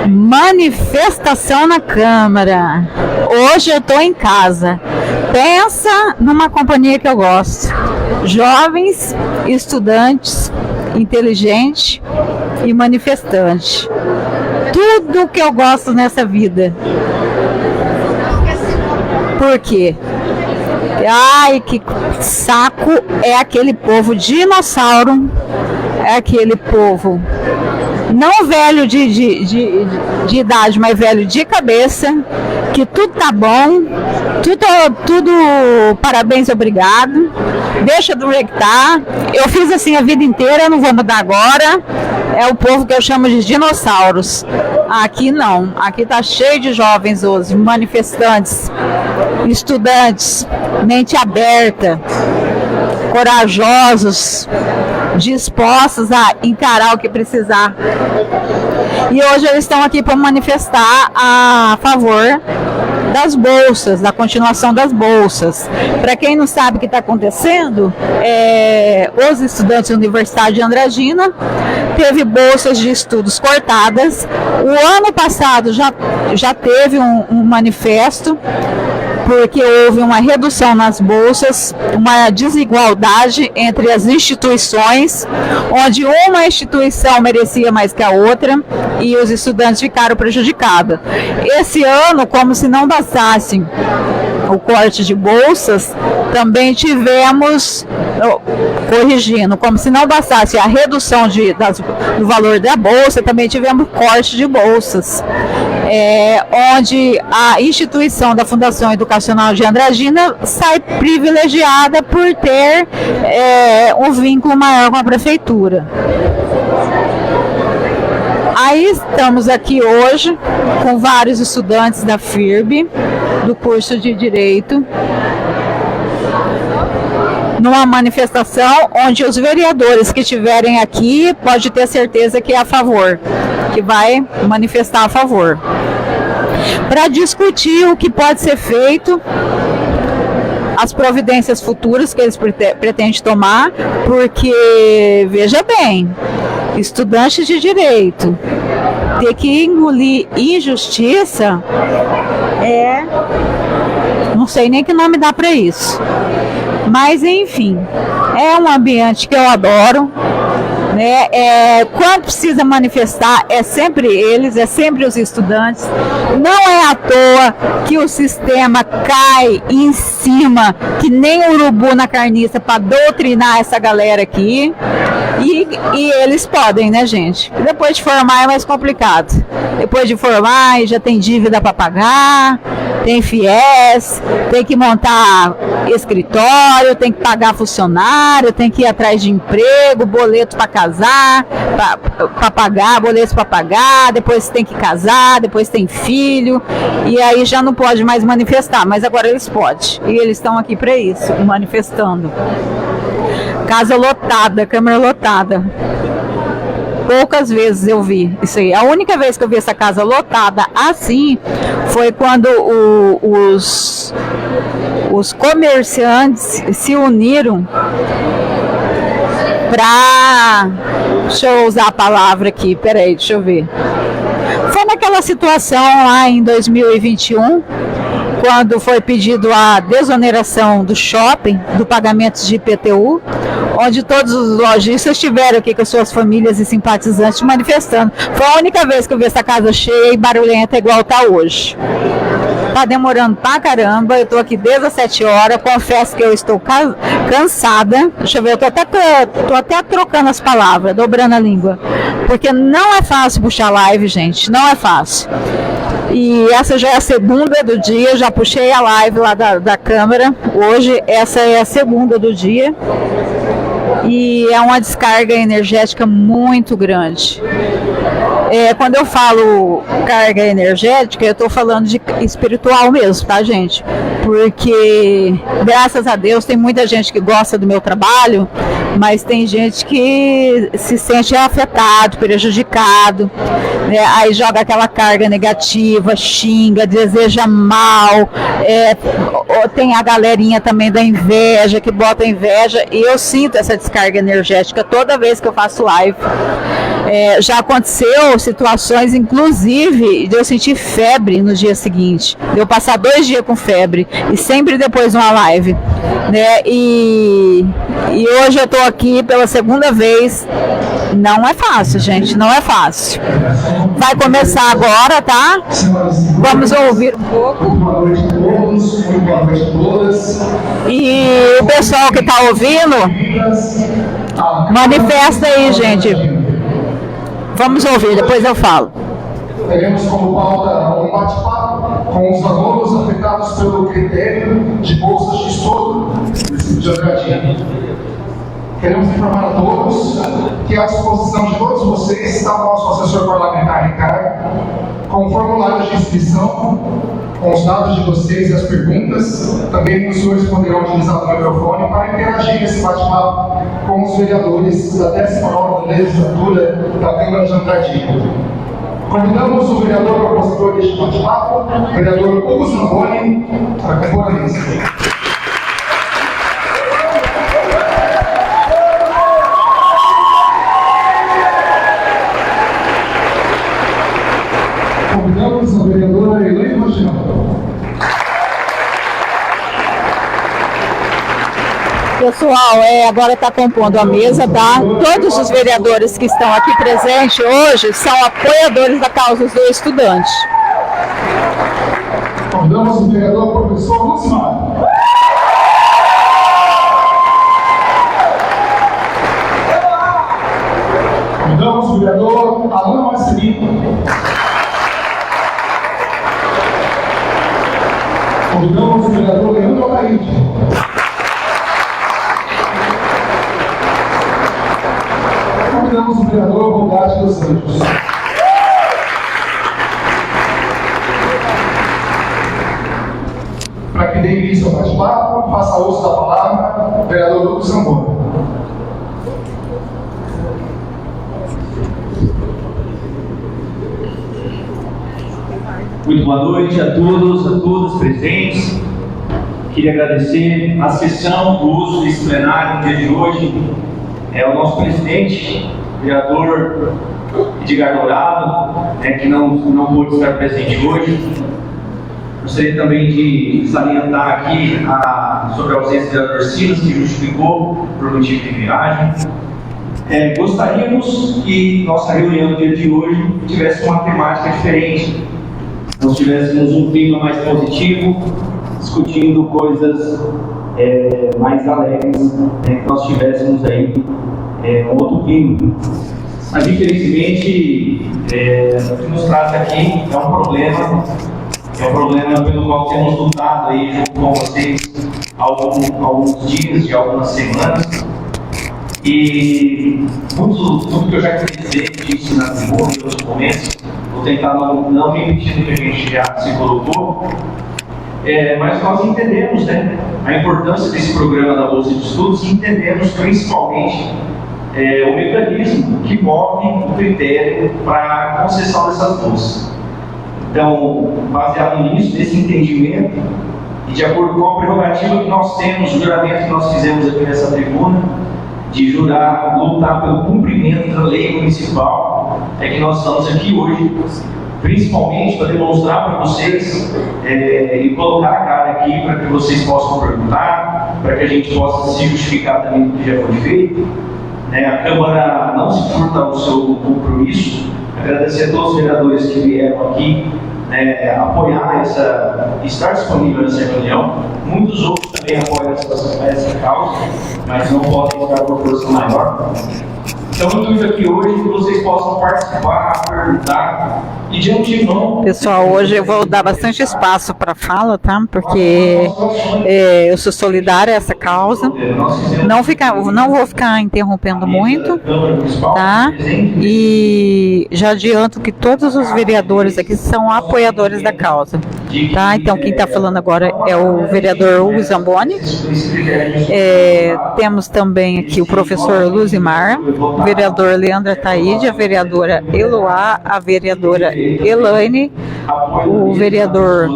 Manifestação na Câmara. Hoje eu tô em casa. Pensa numa companhia que eu gosto. Jovens, estudantes, inteligente e manifestante. Tudo que eu gosto nessa vida. Por quê? Ai, que saco é aquele povo dinossauro, é aquele povo não velho de idade, mas velho de cabeça, que tudo tá bom, tudo parabéns, obrigado, deixa do jeito que tá. Eu fiz assim a vida inteira, não vou mudar agora. É o povo que eu chamo de dinossauros. Aqui não, aqui tá cheio de jovens hoje, manifestantes, estudantes, mente aberta, corajosos, dispostos a encarar o que precisar. E hoje eles estão aqui para manifestar a favor das bolsas, da continuação das bolsas. Para quem não sabe o que está acontecendo, os estudantes da Universidade de Andradina teve bolsas de estudos cortadas. O ano passado já teve um manifesto, porque houve uma redução nas bolsas, uma desigualdade entre as instituições, onde uma instituição merecia mais que a outra e os estudantes ficaram prejudicados. Esse ano, como se não bastasse o corte de bolsas, também tivemos, corrigindo, como se não bastasse a redução do valor da bolsa, também tivemos corte de bolsas. Onde a instituição da Fundação Educacional de Andradina sai privilegiada por ter um vínculo maior com a prefeitura. Aí estamos aqui hoje com vários estudantes da FIRB, do curso de Direito, numa manifestação onde os vereadores que estiverem aqui pode ter certeza que é a favor, que vai manifestar a favor, para discutir o que pode ser feito, as providências futuras que eles pretendem tomar, porque, veja bem, estudantes de direito ter que engolir injustiça não sei nem que nome dá para isso, mas enfim, é um ambiente que eu adoro. Quando precisa manifestar, é sempre eles, é sempre os estudantes. Não é à toa que o sistema cai em cima, que nem urubu na carniça, para doutrinar essa galera aqui. E eles podem, né, gente? Depois de formar é mais complicado. Depois de formar, já tem dívida para pagar, tem FIES, tem que montar escritório, tem que pagar funcionário, tem que ir atrás de emprego, boleto para casar, para pagar, boleto para pagar, depois tem que casar, depois tem filho, e aí já não pode mais manifestar, mas agora eles podem, e eles estão aqui para isso, manifestando. Casa lotada, Câmara lotada. Poucas vezes eu vi isso aí. A única vez que eu vi essa casa lotada assim foi quando os comerciantes se uniram para... Deixa eu usar a palavra aqui, peraí, deixa eu ver. Foi naquela situação lá em 2021, quando foi pedido a desoneração do shopping, do pagamento de IPTU, onde todos os lojistas estiveram aqui com suas famílias e simpatizantes manifestando. Foi a única vez que eu vi essa casa cheia e barulhenta igual tá hoje. Tá demorando pra caramba, eu tô aqui desde as 7 horas, confesso que eu estou cansada. Deixa eu ver, eu tô até trocando as palavras, dobrando a língua, porque não é fácil puxar live, gente, não é fácil. E essa já é a segunda do dia, já puxei a live lá da Câmara, hoje essa é a segunda do dia. E é uma descarga energética muito grande. Quando eu falo carga energética, eu estou falando de espiritual mesmo, tá, gente? Porque, graças a Deus, tem muita gente que gosta do meu trabalho, mas tem gente que se sente afetado, prejudicado, né? Aí joga aquela carga negativa, xinga, deseja mal, tem a galerinha também da inveja, que bota inveja, e eu sinto essa descarga energética toda vez que eu faço live. Já aconteceu situações, inclusive, de eu sentir febre no dia seguinte, de eu passar 2 dias com febre, e sempre depois de uma live, né? E hoje eu estou aqui pela segunda vez. Não é fácil, gente, não é fácil. Vai começar agora, tá? Vamos ouvir um pouco. Boa noite a todos, muito boa noite a todas. E o pessoal que está ouvindo, manifesta aí, gente. Vamos ouvir, depois eu falo. Teremos como pauta um bate-papo com os alunos afetados pelo critério de bolsas de estudo do município de Andradina. Queremos informar a todos que à disposição de todos vocês está o nosso assessor parlamentar, Ricardo, com formulários de inscrição, com os dados de vocês e as perguntas. Também os senhores poderão utilizar o microfone para interagir nesse bate-papo com os vereadores da 19ª legislatura da Câmara de Andradina. Convidamos o vereador propositor deste bate-papo, o vereador Hugo Zamboni, para compor a mesa. Convidamos a vereadora Elaine Rogel. Pessoal, agora está compondo a mesa, tá? Todos os vereadores que estão aqui presentes hoje são apoiadores da causa do estudante. Convidamos o vereador professor Lucimar. Convidamos o vereador Alan Marcelino. Convidamos o vereador Leandro Alcaide. Convidamos o vereador Bogatti dos Santos. Para que dê início ao bate-papo, faça uso da palavra o vereador Hugo Zamboni. Muito boa noite a todos, a todas presentes. Queria agradecer a sessão do uso desse plenário no dia de hoje. O nosso presidente, o vereador Edgar Dourado, que não pôde estar presente hoje. Gostaria também de salientar aqui sobre a ausência do vereador Silas, que justificou por motivo de viagem. Gostaríamos que nossa reunião no dia de hoje tivesse uma temática diferente. Nós tivéssemos um clima mais positivo, discutindo coisas mais alegres, que nós tivéssemos aí um outro clima. Mas infelizmente, o que nos traz aqui é um problema pelo qual temos lutado aí junto com vocês há alguns dias, de algumas semanas. E muito que eu já queria dizer disso na tribuna e em outros momentos, vou tentar não repetir o que a gente já se colocou, mas nós entendemos a importância desse programa da Bolsa de Estudos e entendemos principalmente o mecanismo que move o critério para a concessão dessas bolsas. Então, baseado nisso, nesse entendimento, e de acordo com a prerrogativa que nós temos, o juramento que nós fizemos aqui nessa tribuna, de jurar, lutar pelo cumprimento da lei municipal, que nós estamos aqui hoje, principalmente para demonstrar para vocês e colocar a cara aqui para que vocês possam perguntar, para que a gente possa se justificar também do que já foi feito. A Câmara não se furta ao seu compromisso. Agradecer a todos os vereadores que vieram aqui apoiar estar disponível nessa reunião. Muitos outros também apoiam essa causa, mas não podem estar por força maior. Então, o intuito aqui hoje é que vocês possam participar, perguntar e de antemão. Pessoal, hoje eu vou dar bastante espaço para fala, tá? Porque eu sou solidária a essa causa. Não vou ficar interrompendo muito, tá? E já adianto que todos os vereadores aqui são apoiadores da causa. Tá? Então, quem está falando agora é o vereador Hugo Zamboni. Temos também aqui o professor Luzimar, o vereador Leandro Ataíde, a vereadora Eloá, a vereadora Elaine, o vereador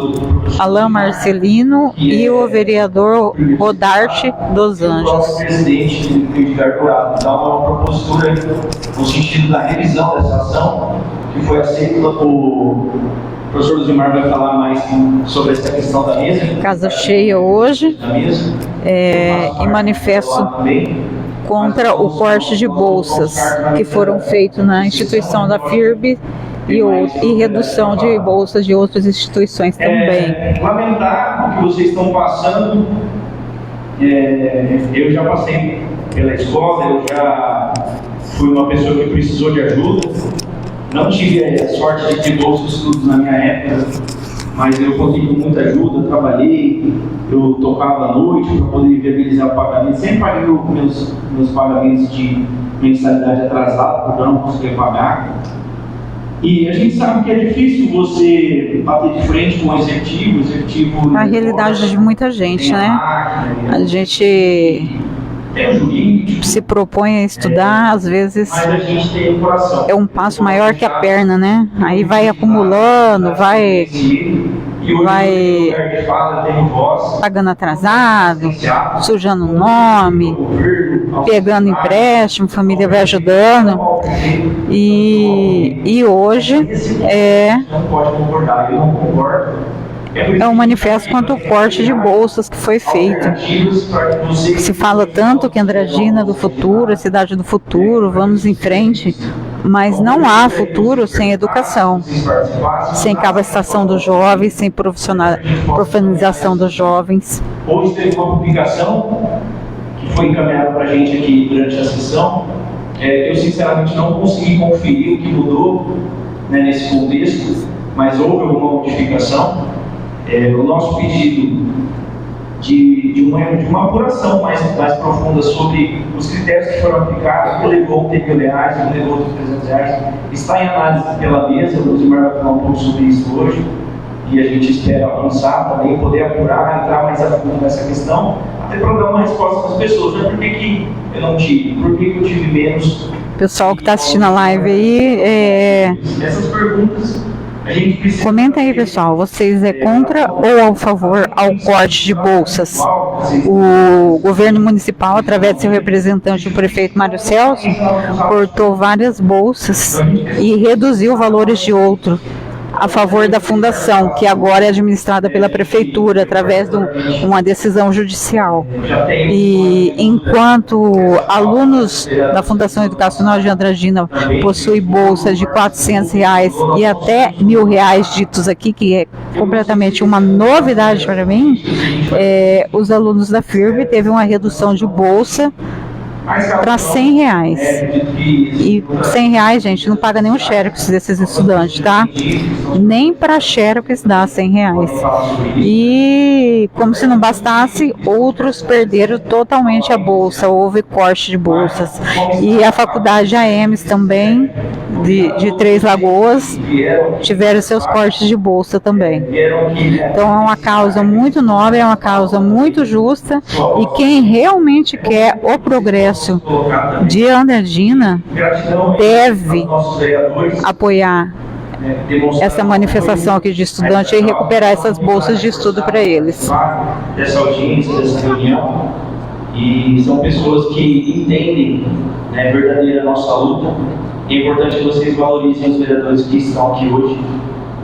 Alain Marcelino e o vereador Rodarte dos Anjos. O presidente do Edgar Dourado dá uma propositura no sentido da revisão dessa ação, que foi aceita o professor Luzimar vai falar mais sobre essa questão da mesa. Casa cheia hoje, em manifesto contra o corte de bolsas que foram feitos na instituição da FIRB e redução de bolsas de outras instituições também. Lamentar o que vocês estão passando. Eu já passei pela escola, eu já fui uma pessoa que precisou de ajuda. Não tive a sorte de ter bolsa de estudos na minha época, mas eu consegui muita ajuda, trabalhei, eu tocava à noite para poder viabilizar o pagamento. Sempre paguei meus pagamentos de mensalidade atrasada, porque eu não conseguia pagar. E a gente sabe que é difícil você bater de frente com o executivo. A realidade de muita gente, né? A gente se propõe a estudar, às vezes é um passo maior que a perna, né? Aí vai acumulando, vai pagando atrasado, sujando o nome, pegando empréstimo, família vai ajudando. E hoje é um manifesto contra o corte de bolsas que foi feito. Se fala tanto que Andradina é do futuro, a cidade do futuro, vamos em frente, mas não há futuro sem educação, sem capacitação dos jovens, sem profissionalização dos jovens. Hoje teve uma publicação que foi encaminhada para a gente aqui durante a sessão. Eu sinceramente não consegui conferir o que mudou, né, nesse contexto, mas houve alguma modificação. O nosso pedido de uma apuração mais profunda sobre os critérios que foram aplicados, que levou R$1 que levou R$300, está em análise pela mesa. O Luzimar vai falar um pouco sobre isso hoje, e a gente espera avançar também, poder apurar, entrar mais a fundo nessa questão, até para dar uma resposta para as pessoas, né? Por que eu não tive? Por que eu tive menos? Pessoal que está assistindo a live aí, essas perguntas. Comenta aí, pessoal, vocês é contra ou a favor ao corte de bolsas? O governo municipal, através de seu representante, o prefeito Mário Celso, cortou várias bolsas e reduziu valores de outro, a favor da fundação, que agora é administrada pela prefeitura através de uma decisão judicial. E enquanto alunos da Fundação Educacional de Andradina possuem bolsas de R$400 e até R$1.000 ditos aqui, que é completamente uma novidade para mim, os alunos da FIRB teve uma redução de bolsa para R$100. E R$100, gente, não paga nenhum xerox desses estudantes, tá? Nem para xerox dá R$100. E como se não bastasse, outros perderam totalmente a bolsa, houve corte de bolsas. E a faculdade AEMS também, de Três Lagoas, tiveram seus cortes de bolsa também. Então é uma causa muito nobre, é uma causa muito justa, e quem realmente quer o progresso de Andradina deve apoiar essa manifestação aqui de estudante e recuperar essas bolsas de estudo para eles. Dessa audiência, dessa reunião, e são pessoas que entendem, né, verdadeira a nossa luta. É importante que vocês valorizem os vereadores que estão aqui hoje,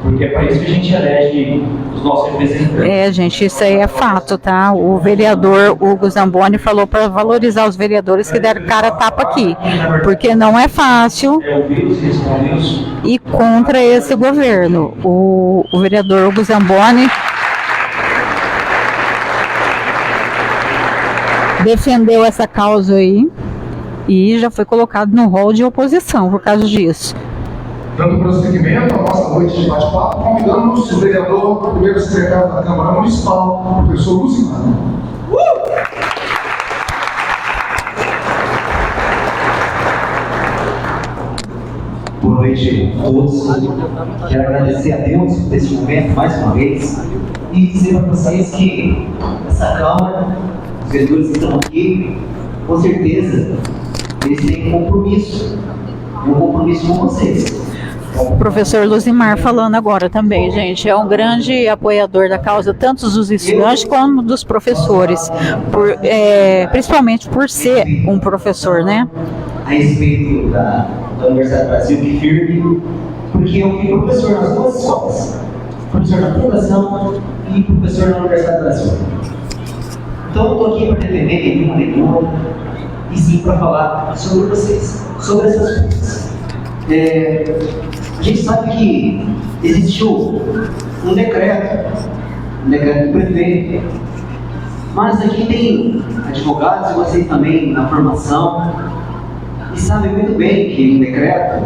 porque é para isso que a gente elege os nossos representantes. Gente, isso aí é fato, tá? O vereador Hugo Zamboni falou para valorizar os vereadores que deram cara a tapa aqui, porque não é fácil ir contra esse governo. O vereador Hugo Zamboni defendeu essa causa aí e já foi colocado no rol de oposição por causa disso. Dando prosseguimento à nossa noite de bate-papo, convidamos o vereador, o primeiro secretário da Câmara Municipal, o professor Luzimar. Boa noite a todos. Quero agradecer a Deus por esse momento mais uma vez e dizer para vocês que essa Câmara, os vereadores que estão aqui, com certeza, eles têm um compromisso com vocês. O professor Luzimar falando agora também, gente, é um grande apoiador da causa, tanto dos estudantes como dos professores, principalmente por ser um professor, né? A respeito da Universidade do Brasil, que firme, porque eu fui professor nas duas escolas, professor na Fundação e professor na Universidade do Brasil. Então eu estou aqui para defender nenhuma leitura, e sim para falar sobre vocês, sobre essas coisas. A gente sabe que existiu um decreto do prefeito, mas aqui tem advogados e vocês também na formação, e sabem muito bem que o decreto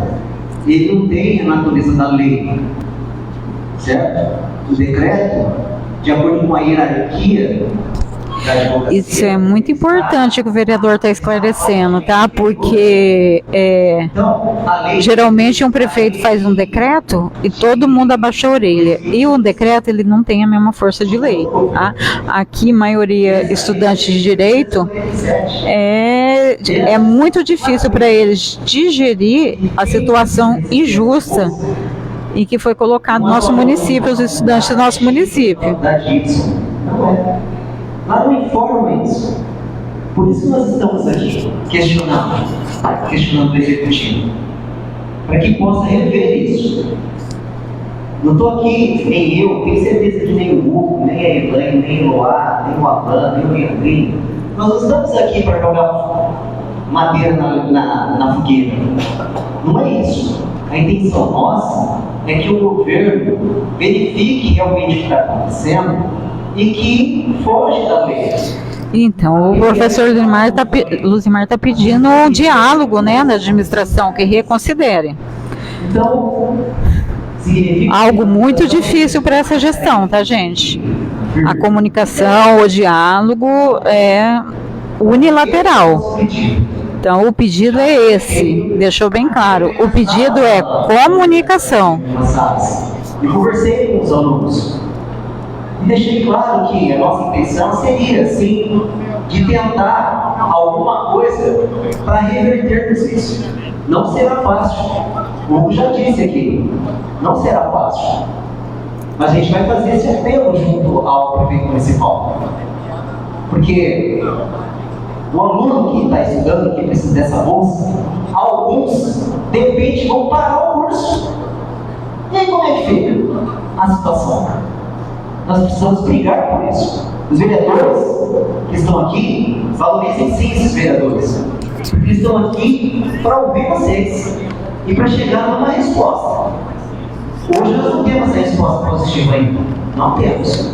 ele não tem a natureza da lei, certo? O decreto, de acordo com a hierarquia da advocacia. Isso é muito importante que o vereador está esclarecendo, tá? Porque Então, a lei geralmente um prefeito faz um decreto e todo mundo abaixa a orelha. E o decreto ele não tem a mesma força de lei, tá? Aqui, maioria estudantes de direito, é muito difícil para eles digerir a situação injusta em que foi colocado no nosso município, os estudantes do nosso município. da Gibson. Não é. Lá não informa isso. Por isso que nós estamos aqui questionando o executivo, para que possa rever isso. Não estou aqui, nem eu, tenho certeza que nem o Hugo, nem a Elaine, nem o Loá, nem o Alan, nem o Leandrinho. Nós não estamos aqui para jogar madeira na fogueira. Não é isso. A intenção nossa é que o governo verifique realmente o que está acontecendo e que foge da lei. Então, o professor Luzimar está pedindo um diálogo, né, na administração, que reconsidere. Então, significa Algo muito difícil para essa gestão, tá, gente? A comunicação, o diálogo é unilateral. Então, o pedido é esse, deixou bem claro. O pedido é comunicação. E conversei com os alunos. E deixei claro que a nossa intenção seria, sim, de tentar alguma coisa para revertermos isso. Não será fácil. O Hugo já disse aqui, não será fácil. Mas a gente vai fazer esse apelo junto ao prefeito municipal. Porque o aluno que está estudando, que precisa dessa bolsa, alguns, de repente, vão parar o curso. E aí como é que fica a situação? Nós precisamos brigar por isso. Os vereadores que estão aqui, valorizem sim esses vereadores. Porque eles estão aqui para ouvir vocês e para chegar numa resposta. Hoje nós não temos a resposta positiva ainda. Não temos.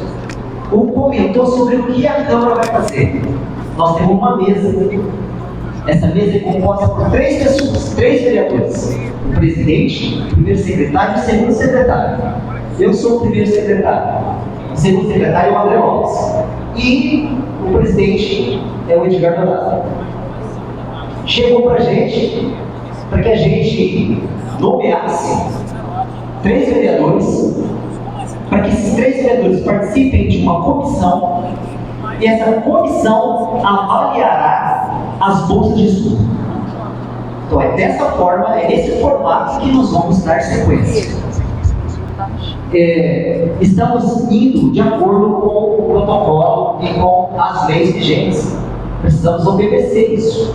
O comentou sobre o que a Câmara vai fazer. Nós temos uma mesa. Essa mesa é composta por 3 pessoas, 3 vereadores. O presidente, o primeiro secretário e o segundo secretário. Eu sou o primeiro secretário. O segundo secretário é o André Lopes. E o presidente é o Edgar Dourado. Chegou para a gente, para que a gente nomeasse 3 vereadores, para que esses 3 vereadores participem de uma comissão, e essa comissão avaliará as bolsas de estudo. Então é dessa forma, é nesse formato que nós vamos dar sequência. Estamos indo de acordo com o protocolo e com as leis vigentes. Precisamos obedecer isso.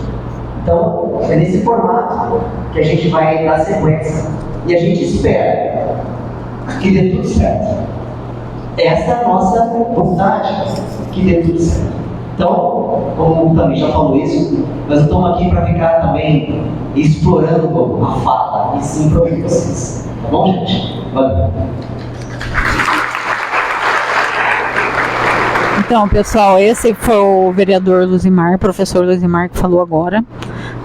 Então, é nesse formato que a gente vai dar sequência. E a gente espera que dê tudo certo. Essa é a nossa vontade, que dê tudo certo. Então, como também já falou isso, nós estamos aqui para ficar também explorando a fala e sim para ouvir vocês. Tá bom, gente? Valeu. Então, pessoal, esse foi o vereador Luzimar, professor Luzimar, que falou agora,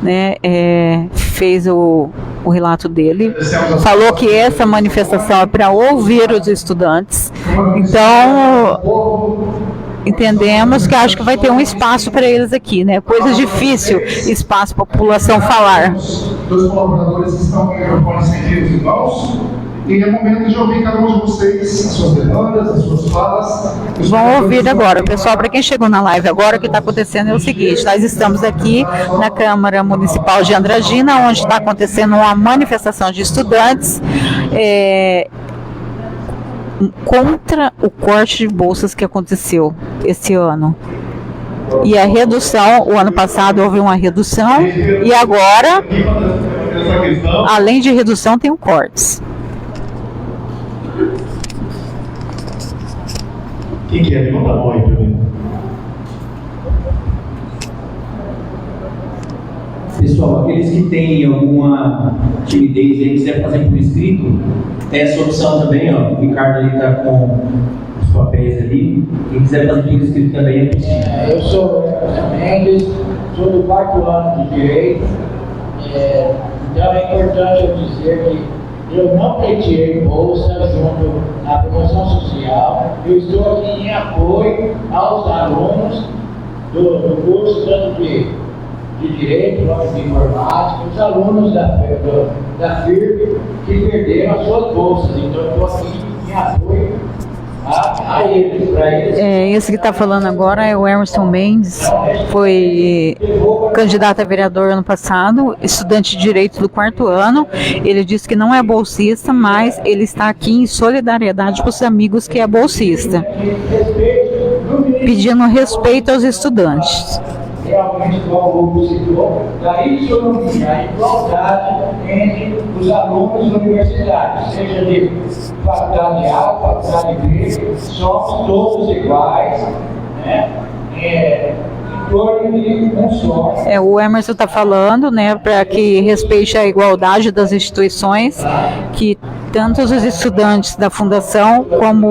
né? Fez o relato dele, falou que essa manifestação é para ouvir os estudantes. Então, entendemos que acho que vai ter um espaço para eles aqui, né? Coisa difícil, espaço para a população falar. Dois colaboradores que estão com o microfone estendido em mãos. E é momento de ouvir cada um de vocês, as suas demandas, as suas falas. Vão ouvir agora. Pessoal, para quem chegou na live agora, o que está acontecendo é o seguinte: nós estamos aqui na Câmara Municipal de Andradina, onde está acontecendo uma manifestação de estudantes contra o corte de bolsas que aconteceu esse ano. E a redução, o ano passado houve uma redução, e agora, além de redução, tem um cortes. Quem quer? Levanta a mão aí para mim. Pessoal, aqueles que têm alguma timidez e quiser fazer por escrito, tem essa opção também, ó. O Ricardo ali está com os papéis ali. Quem quiser fazer por escrito também é possível. Eu sou o Emerson Mendes, sou do 4º ano de Direito. Então é importante eu dizer que eu não pleiteei bolsa junto à promoção social. Eu estou aqui em apoio aos alunos do curso tanto de Direito quanto de Informática, os alunos da FIRB que perderam as suas bolsas. Então eu estou aqui em apoio a eles, para eles. Esse que está falando agora é o Emerson Mendes, foi candidato a vereador ano passado, estudante de Direito do 4º ano. Ele disse que não é bolsista, mas ele está aqui em solidariedade com os amigos que é bolsista, pedindo respeito aos estudantes. Realmente, igual o Hugo citou, da isonomia, a igualdade entre os alunos universitários, seja de faculdade A, faculdade B, somos todos iguais, né? Em torno de um só. O Emerson está falando, né, para que respeite a igualdade das instituições, que tanto os estudantes da Fundação como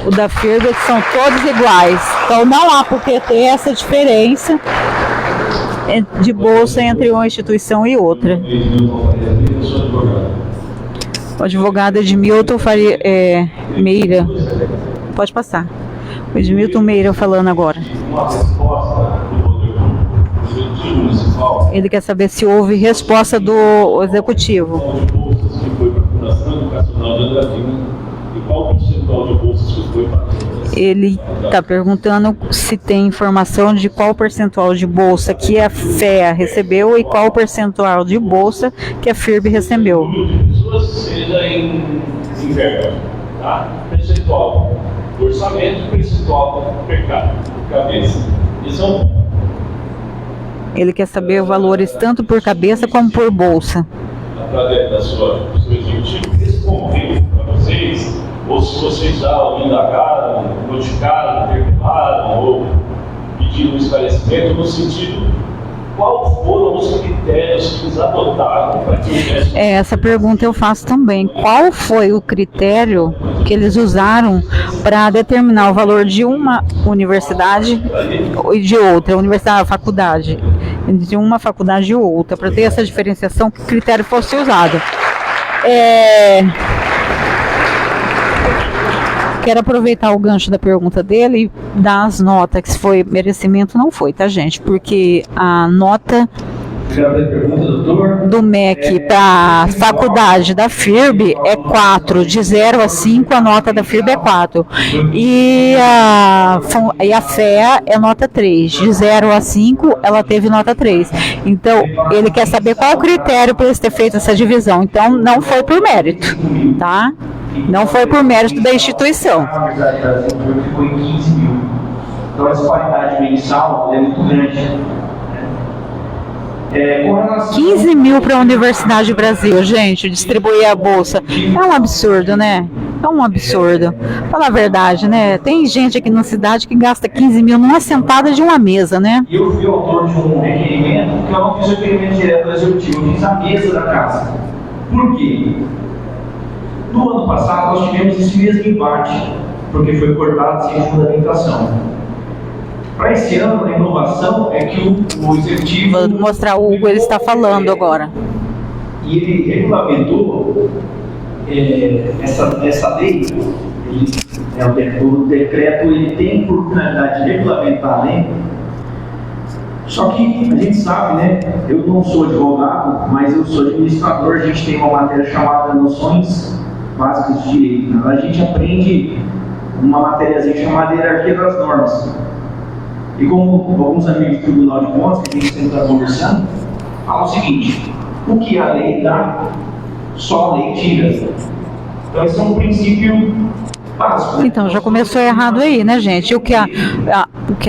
o da FIRB são todos iguais. Então não há por que ter essa diferença de bolsa entre uma instituição e outra. O advogado Edmilton Meira. Pode passar. O Edmilton Meira falando agora. Uma resposta do Poder Executivo Municipal. Ele quer saber se houve resposta do Executivo. De bolsas que foi para a Fundação Educacional de Andradina. E qual o percentual de bolsas que foi para Ele está perguntando se tem informação de qual percentual de bolsa que a FEA recebeu e qual percentual de bolsa que a FIRB recebeu. pessoas seja em verba, tá? Percentual do orçamento, percentual per cabeça. Isso é um. Ele quer saber valores tanto por cabeça como por bolsa. Através do seu executivo, respondeu para vocês, ou se vocês já indagaram, notificaram, perguntaram, ou pediram um esclarecimento no sentido, quais foram os critérios que eles adotaram para que houvesse... Essa pergunta eu faço também. Qual foi o critério que eles usaram para determinar o valor de uma universidade e de outra, universidade, faculdade, de uma faculdade e outra, para ter essa diferenciação, que critério fosse usado? Quero aproveitar o gancho da pergunta dele e dar as notas, que se foi merecimento, não foi, tá, gente? Porque a nota do MEC para a faculdade da FIRB é 4, de 0 a 5 a nota da FIRB é 4, e a FEA é nota 3, de 0 a 5 ela teve nota 3, então ele quer saber qual é o critério para eles ter feito essa divisão. Então não foi por mérito, tá? Não foi por mérito da instituição. Na verdade, ficou em 15 mil. Então a disparidade mensal é muito grande. 15 mil para a Universidade do Brasil, gente, distribuir a bolsa. É um absurdo, né? É um absurdo. Fala a verdade, né? Tem gente aqui na cidade que gasta 15 mil numa sentada de uma mesa, né? Eu fui autor de um requerimento, que eu não fiz o requerimento direto do executivo, eu fiz a mesa da casa. Por quê? No ano passado nós tivemos esse mesmo embate, porque foi cortado sem fundamentação. Para esse ano, a inovação é que o executivo... Vou mostrar o Hugo, ele está falando agora. E ele regulamentou essa lei, o decreto ele tem por finalidade de regulamentar a lei. Só que a gente sabe, né? Eu não sou advogado, mas eu sou administrador. A gente tem uma matéria chamada Noções Básicas de Direito, né? A gente aprende uma matériazinha chamada Hierarquia das Normas. E como alguns amigos do Tribunal de Contas, que a gente sempre está conversando, falam o seguinte: o que a lei dá, só a lei tira. Então esse é um princípio básico, né? Então já começou errado aí, né, gente? O que a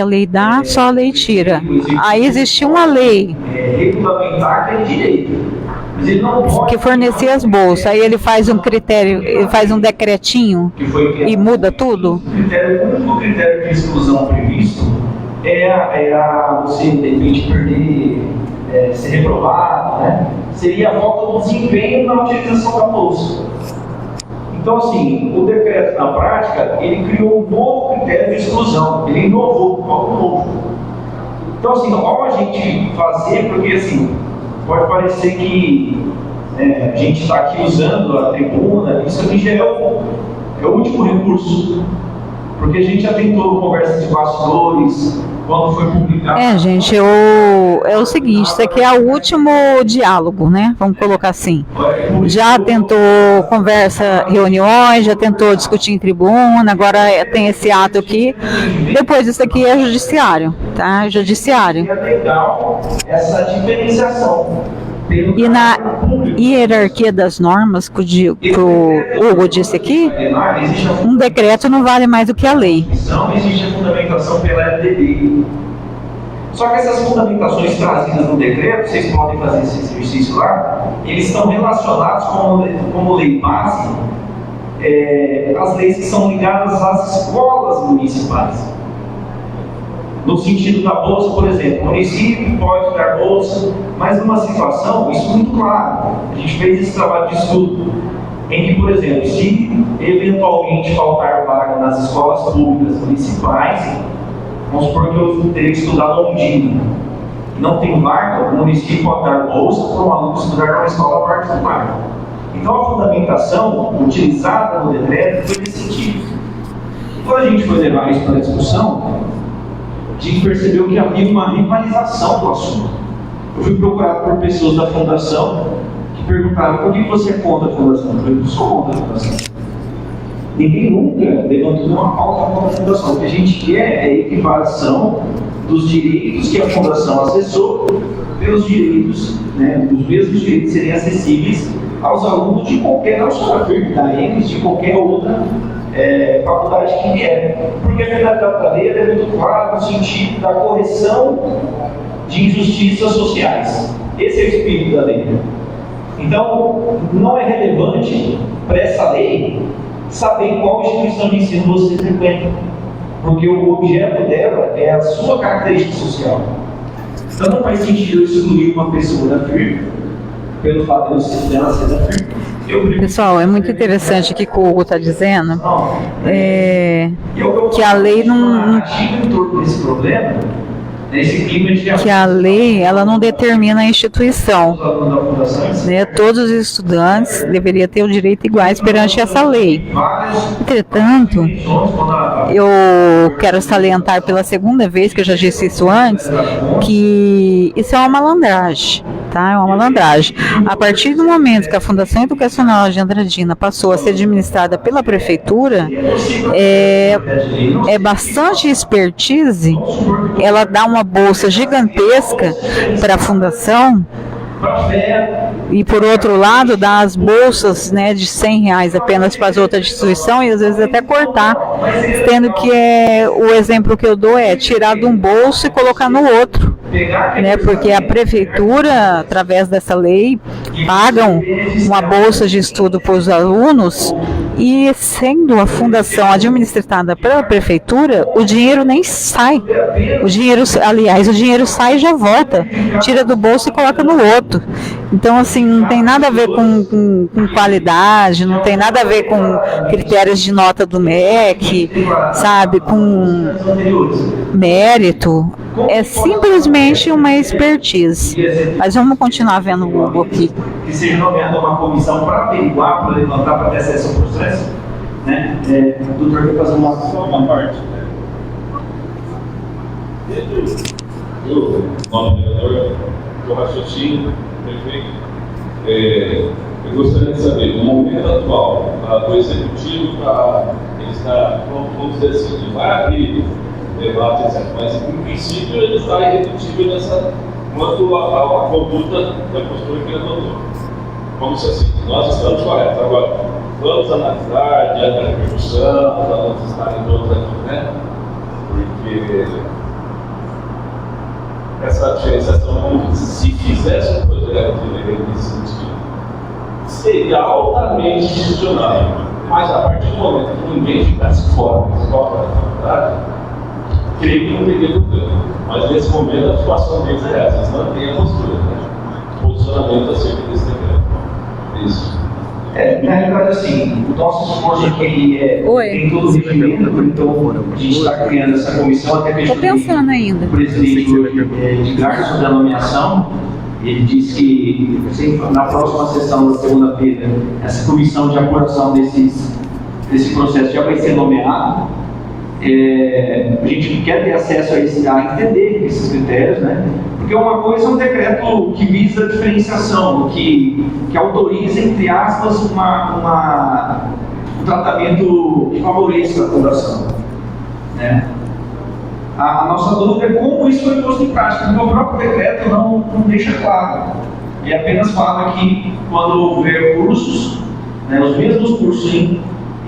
lei dá, só a lei tira. Aí existe uma lei Regulamentar aquele direito. Mas ele não pode, que fornecia as bolsas, aí ele faz um critério, ele faz um decretinho que foi criado. e muda tudo. O único critério de exclusão previsto é você, de repente, perder, ser reprovado, né? Seria a falta do desempenho na utilização da bolsa. Então, assim, o decreto, na prática, ele criou um novo critério de exclusão, ele inovou algo novo. Então, assim, ao a gente fazer, porque, assim, pode parecer que a gente está aqui usando a tribuna, isso aqui já é o último recurso. Porque a gente já tentou conversa de bastidores, quando foi publicado. Gente, é o seguinte, isso aqui é o último diálogo, né? Vamos colocar assim. Já tentou conversa, reuniões, já tentou discutir em tribuna, agora tem esse ato aqui. Depois isso aqui é judiciário, tá? Judiciário. É legal essa diferenciação. E na hierarquia das normas, que o Hugo disse aqui, um decreto não vale mais do que a lei. Existe a fundamentação pela LDB. Só que essas fundamentações trazidas no decreto, vocês podem fazer esse exercício lá, eles estão relacionados como lei base às leis que são ligadas às escolas municipais. No sentido da bolsa, por exemplo, o município pode dar bolsa, mas numa situação, isso é muito claro. A gente fez esse trabalho de estudo, em que, por exemplo, se eventualmente faltar vaga nas escolas públicas municipais, vamos supor que eu teria que estudar Londrina, não tem vaga, o município pode dar bolsa para um aluno estudar numa escola particular. Então a fundamentação utilizada no decreto foi nesse sentido. Quando a gente foi levar isso para a discussão, a gente percebeu que havia uma rivalização do assunto. Eu fui procurado por pessoas da fundação que perguntaram: por que você é contra a fundação? Eu falei: eu sou contra a fundação. Ninguém nunca levantou uma pauta contra a fundação. O que a gente quer é a equiparação dos direitos que a fundação acessou pelos direitos, né, os mesmos direitos serem acessíveis aos alunos de qualquer, não só da FIRB, da EMS, de qualquer outra faculdade que vier. Porque a finalidade da lei é muito clara no sentido da correção de injustiças sociais. Esse é o espírito da lei. Então, não é relevante para essa lei saber qual instituição de ensino você frequenta, porque o objeto dela é a sua característica social. Então não faz sentido eu excluir uma pessoa da FIRB pelo fato de ela ser da FIRB. Pessoal, é muito interessante o que o Hugo está dizendo, que a lei não... que a lei ela não determina a instituição, né? Todos os estudantes deveriam ter o direito iguais perante essa lei. Entretanto, eu quero salientar pela segunda vez, que eu já disse isso antes, que isso é uma malandragem, tá? É uma malandragem. A partir do momento que a Fundação Educacional de Andradina passou a ser administrada pela prefeitura, é bastante expertise, ela dá uma bolsa gigantesca para a fundação e, por outro lado, dá as bolsas, né, de R$100 apenas para as outras instituições e às vezes até cortar, tendo que o exemplo que eu dou é tirar de um bolso e colocar no outro, né, porque a prefeitura, através dessa lei, pagam uma bolsa de estudo para os alunos e, sendo a fundação administrada pela prefeitura, o dinheiro nem sai. O dinheiro sai e já volta, tira do bolso e coloca no outro. Então, assim, não tem nada a ver com qualidade, não tem nada a ver com critérios de nota do MEC, sabe, com mérito. É simplesmente uma expertise. Mas vamos continuar vendo o Hugo aqui. Que seja nomeada uma comissão para averiguar, para levantar, para ter acesso ao processo. Né? O doutor quer fazer Só uma parte. Eu, nome do vereador, do raciocínio, perfeito. Eu gostaria de saber, no momento atual, do executivo, ele está, vamos dizer assim, ele vai abrir debate, etc. Mas, em princípio, ele está irredutível quanto à conduta da postura que ele adotou. Vamos dizer assim, nós estamos corretos. Agora, vamos analisar diante da repercussão, vamos estar em todos aqui, né? Porque essa diferenciação, se fizesse um projeto de lei nesse sentido, seria altamente institucional. Mas a partir do momento que ninguém ficasse fora da escola da faculdade, creio que não teria problema. Mas nesse momento a situação deles é essa, eles mantêm a postura, né? Posicionamento acerca desse decreto. Isso. Na realidade, assim, o nosso esforço aqui tem todo o regimento, então a gente está criando essa comissão, até mesmo pensando ainda. O presidente Edgar, sobre a nomeação, ele disse que na próxima sessão da segunda-feira, essa comissão de apuração desse processo já vai ser nomeada. A gente quer ter acesso a entender esses critérios, né? Porque uma coisa é um decreto que visa a diferenciação, que autoriza, entre aspas, um tratamento que favoreça a população, né? A nossa dúvida é como isso foi posto em prática, porque o próprio decreto não deixa claro. Ele apenas fala que quando houver cursos, né, os mesmos cursos em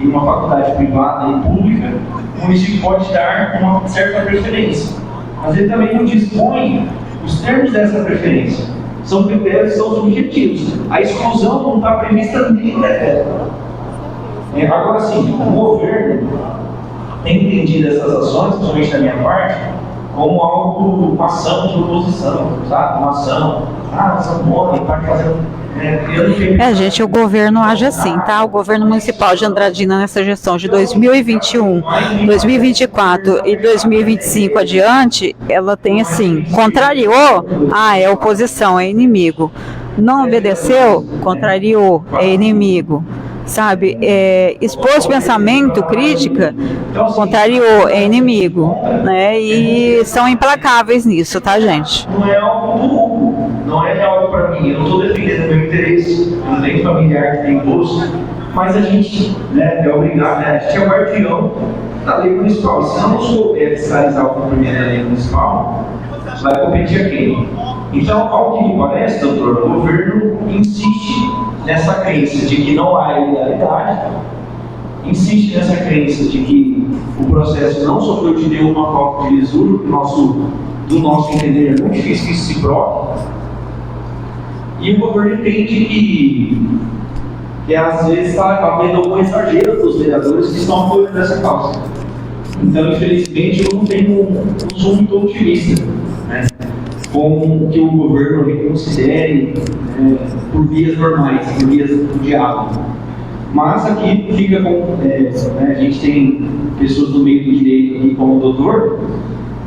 uma faculdade privada e pública, o município pode dar uma certa preferência. Mas ele também não dispõe os termos dessa preferência. São critérios que são subjetivos. A exclusão não está prevista nem no decreto. Agora sim, o governo tem entendido essas ações, principalmente da minha parte, como algo, uma ação de oposição, sabe? Uma ação, ação boa, está fazendo. Gente, o governo age assim, tá? O governo municipal de Andradina, nessa gestão de 2021, 2024 e 2025 adiante, ela tem assim, contrariou, é oposição, é inimigo. Não obedeceu, contrariou, é inimigo. Sabe, expôs pensamento, crítica, contrariou, é inimigo, né? E são implacáveis nisso, tá, gente? Não é algo do lucro, não é algo para mim, eu não estou defendendo meu interesse, eu não tenho familiar que tem bolsa, mas a gente, né, é obrigado, né? A gente é o guardião da lei municipal. Se eu não souber fiscalizar o cumprimento da lei municipal, vai competir a quem? Então, ao que me parece, doutor, o governo insiste nessa crença de que não há ilegalidade, insiste nessa crença de que o processo não sofreu de nenhuma falta de lisura, do nosso entender é muito difícil que isso se prove, e o governo entende que às vezes está havendo algum exagero dos vereadores que estão apoiando essa causa. Então, infelizmente, eu não sou muito otimista, né, com que o governo reconsidere por vias normais, por vias do diálogo. Mas aqui fica com. A gente tem pessoas do meio do direito aqui, como o doutor,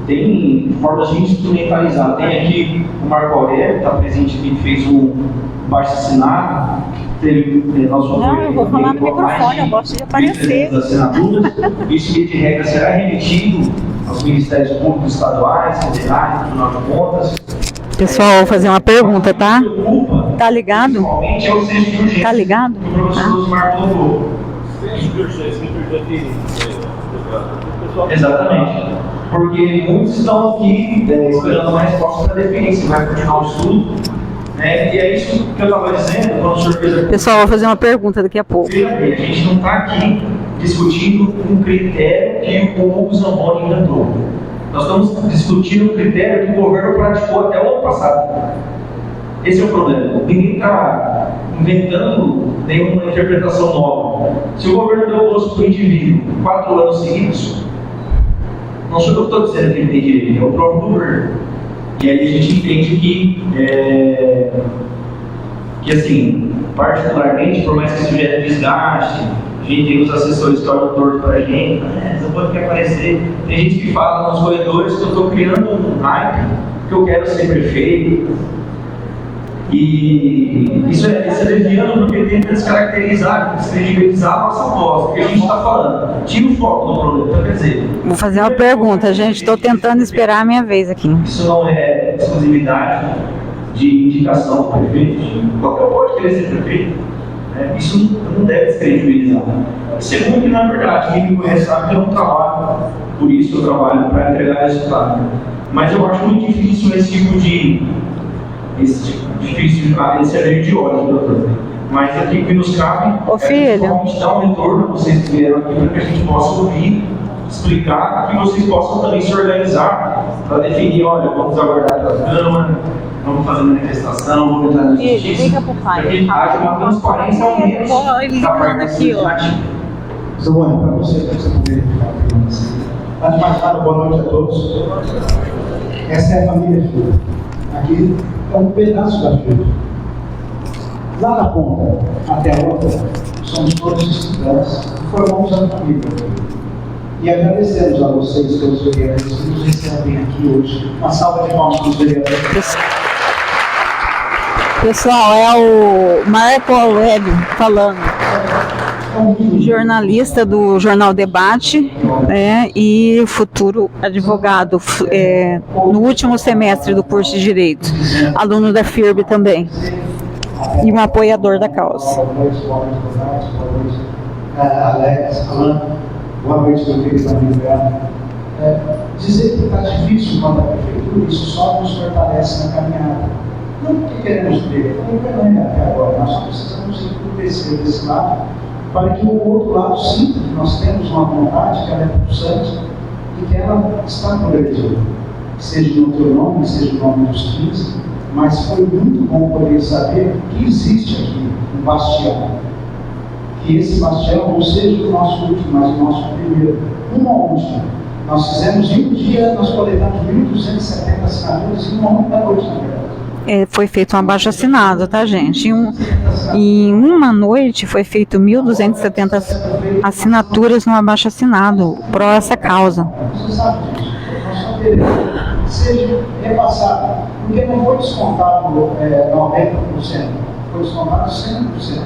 tem formas de instrumentalizar. Tem aqui o Marco Aurélio, que está presente aqui, que fez um baixo-assinado. Não, eu vou falar no microfone, eu gosto de aparecer. Isso, de regra, será remetido aos Ministérios Públicos Estaduais, Federais, Tribunal de Contas. Pessoal, vou fazer uma pergunta, tá? Tá ligado? Tá ligado? Exatamente. Porque muitos estão aqui esperando uma resposta para definir se vai continuar o estudo. E é isso que eu estava dizendo quando o senhor fez a... Pessoal, vou fazer uma pergunta daqui a pouco. A gente não está aqui discutindo um critério que o Hugo Zamboni inventou. Nós estamos discutindo um critério que o governo praticou até o ano passado. Esse é o problema. Ninguém está inventando nenhuma interpretação nova. Se o governo deu o posto para o indivíduo 4 anos seguidos, não sou eu que estou dizendo que ele tem direito, é o próprio governo. E aí a gente entende que assim, particularmente, por mais que isso gere desgaste, a gente tem os assessores que tornam torto para a gente, não pode aparecer. Tem gente que fala nos corredores que eu estou criando um hype, que eu quero ser prefeito. E isso é leviano porque tenta descaracterizar, descredibilizar a nossa voz, porque a gente está falando. Tira o foco do problema, então quer dizer. Vou fazer uma pergunta, gente. Estou tentando esperar a minha vez aqui. Isso não é exclusividade de indicação do prefeito, qualquer um pode querer ser prefeito. Né? Isso não deve descredibilizar. Segundo que, na verdade, quem me conhece sabe que eu não trabalho, por isso eu trabalho para entregar resultado. Mas eu acho muito difícil esse alívio de ódio, doutor. Mas aqui que nos cabe principalmente dar um retorno a vocês que vieram aqui para que a gente possa ouvir, explicar, que vocês possam também se organizar para definir, olha, vamos aguardar a Câmara, vamos fazer manifestação, vamos entrar na justiça, para que haja uma transparência ao menos da parte legislativa. Samuel, para você poder ficar aqui. Antes de mais nada, boa noite a todos. Essa é a família Filho. Aqui é um pedaço da Filho. Lá na ponta, até a outra, somos todos estudantes e formamos a família. E agradecemos a vocês, pelos vereadores, que nos recebem aqui hoje. Uma salva de palmas para os vereadores. Pessoal, é o Marco Aurélio falando. Jornalista do Jornal Debate, né, e futuro advogado, no último semestre do curso de Direito, aluno da FIRB também, e um apoiador da causa. Boa noite, Alex, Alan, boa noite, meu querido amigo. Dizer que está difícil quanto à prefeitura, isso só nos fortalece na caminhada. Não porque queremos ter, não é até agora, nós só precisamos enriquecer desse lado, para que o outro lado sinta que nós temos uma vontade, que ela é pulsante e que ela está progredindo. Seja no teu nome, seja no nome dos 15, mas foi muito bom poder saber que existe aqui um bastião. Que esse bastião não seja o nosso último, mas o nosso primeiro. Uma última. Nós fizemos em um dia, nós coletamos 1.270 assinaturas em uma única noite, na verdade. Foi feito um abaixo-assinado, tá, gente? Em uma noite foi feito 1.270 assinaturas no abaixo-assinado por essa causa. Você sabe disso. Nós só queremos que seja repassado, porque não foi descontado 90%, foi descontado 100%.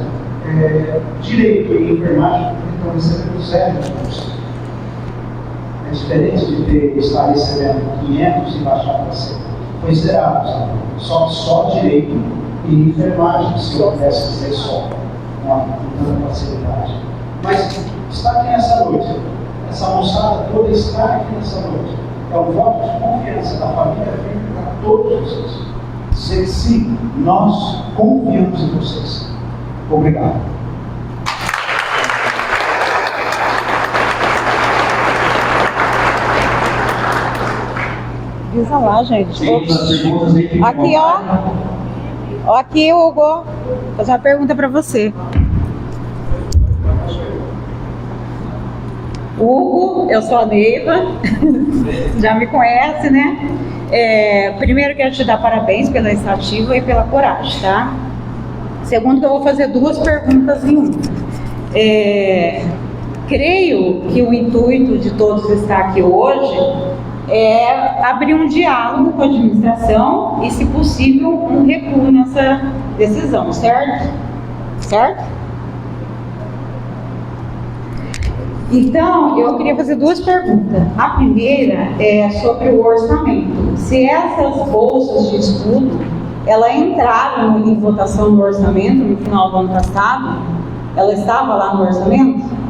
Direito e enfermagem estão recebendo 0%. É diferente de estar recebendo 500 e baixar para 100. Foi zerado, sabe? Só direito e enfermagem, se eu pudesse dizer só, com tanta facilidade. Mas está aqui nessa noite, essa moçada toda está aqui nessa noite. É um voto de confiança da família feita para todos vocês. Dizer sim, nós confiamos em vocês. Obrigado. Avisa lá, gente. Aqui, ó. Aqui, Hugo. Vou fazer uma pergunta para você. Hugo, eu sou a Neiva. Já me conhece, né? Primeiro, quero te dar parabéns pela iniciativa e pela coragem, tá? Segundo, que eu vou fazer duas perguntas em uma. Creio que o intuito de todos estar aqui hoje é abrir um diálogo com a administração e, se possível, um recuo nessa decisão, certo? Certo? Então, eu queria fazer duas perguntas. A primeira é sobre o orçamento. Se essas bolsas de estudo, elas entraram em votação no orçamento no final do ano passado, ela estava lá no orçamento?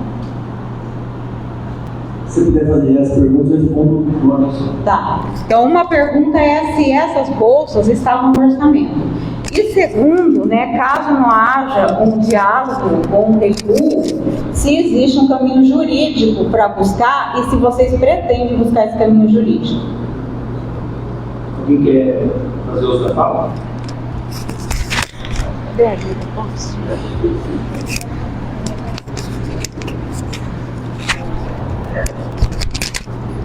Se puder fazer as perguntas, eu respondo no ano. Tá. Então, uma pergunta é se essas bolsas estavam no orçamento. E segundo, né, caso não haja um diálogo ou um recuo, se existe um caminho jurídico para buscar e se vocês pretendem buscar esse caminho jurídico. Alguém quer fazer outra fala? Posso?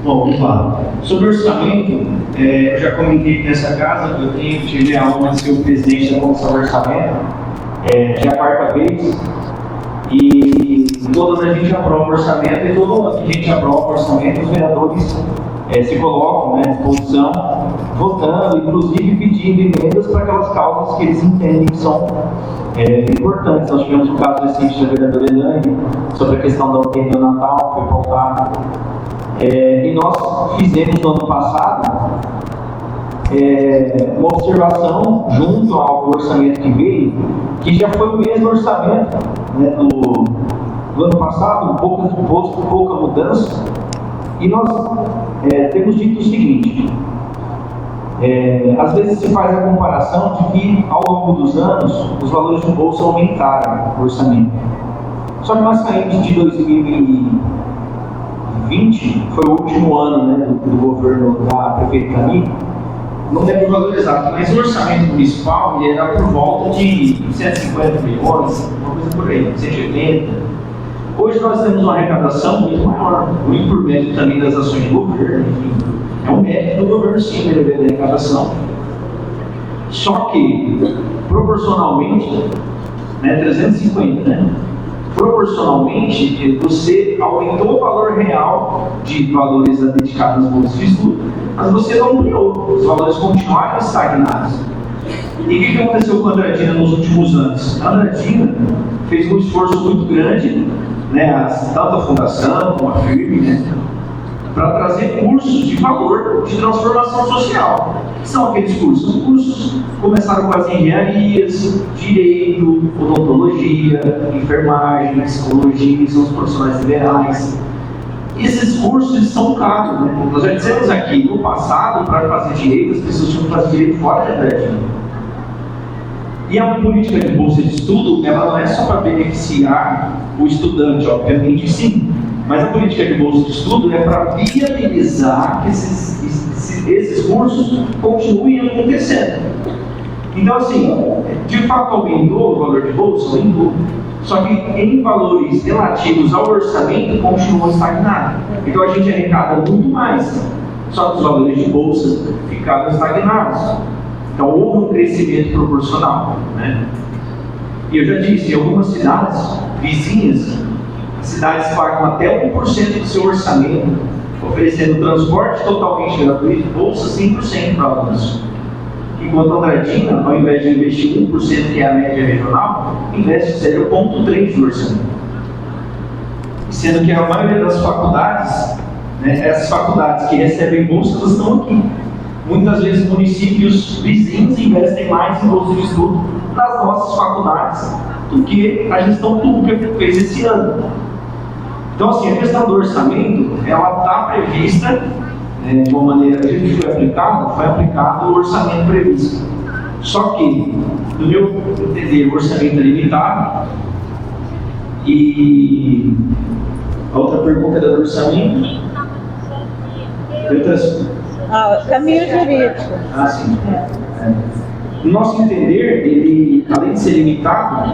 Bom, vamos lá. Sobre orçamento, eu já comentei que nessa casa eu tive a honra de ser o presidente da Comissão de Orçamento, já é a quarta vez, e todas a gente aprova o orçamento, e toda a gente aprova o orçamento, os vereadores se colocam, né, à disposição, votando, inclusive pedindo emendas para aquelas causas que eles entendem que são importantes. Nós tivemos o caso recente da vereadora Elaine sobre a questão da UTI neonatal, que foi pautada. E nós fizemos no ano passado uma observação junto ao orçamento que veio, que já foi o mesmo orçamento, né, do ano passado, pouca mudança, e nós temos dito o seguinte: às vezes se faz a comparação de que ao longo dos anos os valores de bolsa aumentaram o orçamento. Só que nós saímos de 2020, foi o último ano, né, do governo da prefeita Camille, não lembro o valor exato, mas o orçamento municipal ele era por volta de 150 milhões, uma coisa por aí, 180. Hoje nós temos uma arrecadação muito maior, muito por mérito também das ações do governo, enfim. É um mérito do governo sim, melhoria da arrecadação. Só que, proporcionalmente, né, 350, né? Proporcionalmente, você aumentou o valor real de valores dedicados às bolsas de estudo, mas você não ampliou, os valores continuaram estagnados. E o que aconteceu com a Andradina nos últimos anos? A Andradina fez um esforço muito grande, né, tanto a Fundação como a FIRB, né, para trazer cursos de valor de transformação social. O que são aqueles cursos? Os cursos começaram com as engenharias, direito, odontologia, enfermagem, psicologia, são os profissionais liberais. Esses cursos são caros, né? Nós já dissemos aqui, no passado, para fazer direito, as pessoas tinham que fazer direito fora de Andradina. E a política de bolsa de estudo, ela não é só para beneficiar o estudante, obviamente sim, mas a política de bolsa de estudo é para viabilizar que esses cursos continuem acontecendo. Então, assim, de fato aumentou o valor de bolsa, aumentou. Só que em valores relativos ao orçamento continuou estagnado. Então a gente arrecada muito mais, só que os valores de bolsa ficaram estagnados. Então houve um crescimento proporcional, né? E eu já disse, em algumas cidades vizinhas, as cidades pagam até 1% do seu orçamento, oferecendo transporte totalmente gratuito, bolsa 100% para alunos. Enquanto a Andradina, ao invés de investir 1%, que é a média regional, investe 0,3% do orçamento. Sendo que a maioria das faculdades, né, essas faculdades que recebem bolsa, elas estão aqui. Muitas vezes municípios vizinhos investem mais em bolsa de estudo nas nossas faculdades do que a gestão pública fez esse ano. Então, assim, a questão do orçamento, ela está prevista de uma maneira que foi aplicado o orçamento previsto. Só que, no meu entender, o orçamento é limitado. E a outra pergunta era do orçamento. Caminho jurídico. Sim. No nosso entender, ele, além de ser limitado,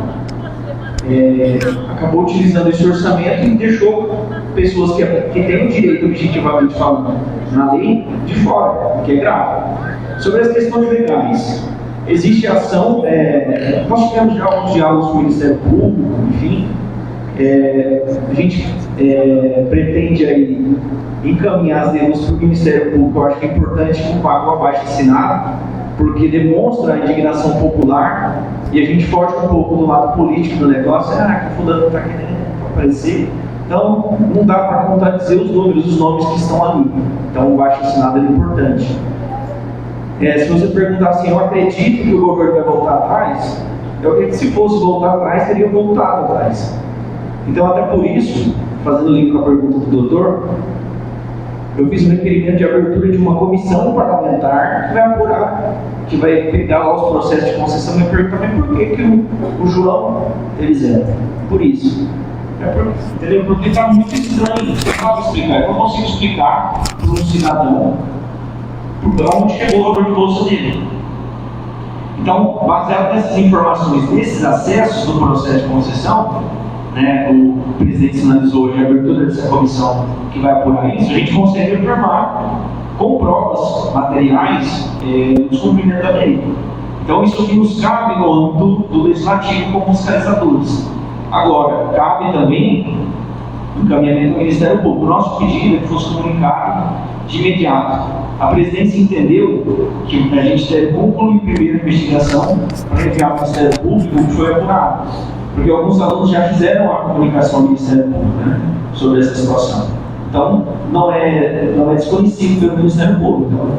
acabou utilizando esse orçamento e deixou pessoas que têm o direito, objetivamente falando, na lei, de fora, o que é grave. Sobre as questões legais, existe ação, nós tivemos já alguns diálogos com o Ministério Público, enfim, a gente pretende aí encaminhar as denúncias para o Ministério Público. Eu acho que é importante que o abaixo-assinado, porque demonstra a indignação popular e a gente foge um pouco do lado político do negócio, que o fulano está querendo aparecer. Então, não dá para contradizer os nomes que estão ali. Então, o abaixo-assinado é importante. Se você perguntar assim, eu acredito que o governo vai voltar atrás, eu acredito que se fosse voltar atrás, teria voltado atrás. Então, até por isso, fazendo link com a pergunta do doutor, eu fiz um requerimento de abertura de uma comissão parlamentar que vai apurar, que vai pegar lá os processos de concessão e perguntar por que o João teve zero. Por isso. Entendeu? Porque está muito estranho. Eu não consigo explicar para um cidadão por onde chegou o valor de bolsa dele. Então, baseado nessas informações, nesses acessos do processo de concessão, né, o presidente sinalizou hoje a abertura dessa comissão que vai apurar isso, a gente consegue afirmar com provas materiais o descumprimento da lei. Então, isso que nos cabe no âmbito do legislativo como fiscalizadores. Agora, cabe também encaminhamento ao Ministério Público. O nosso pedido é que fosse comunicado de imediato. A presidência entendeu que a gente deve concluir primeiro a investigação para enviar ao Ministério Público o que foi apurado. Porque alguns alunos já fizeram a comunicação ao Ministério Público, né, sobre essa situação. Então, não é desconhecido pelo Ministério Público.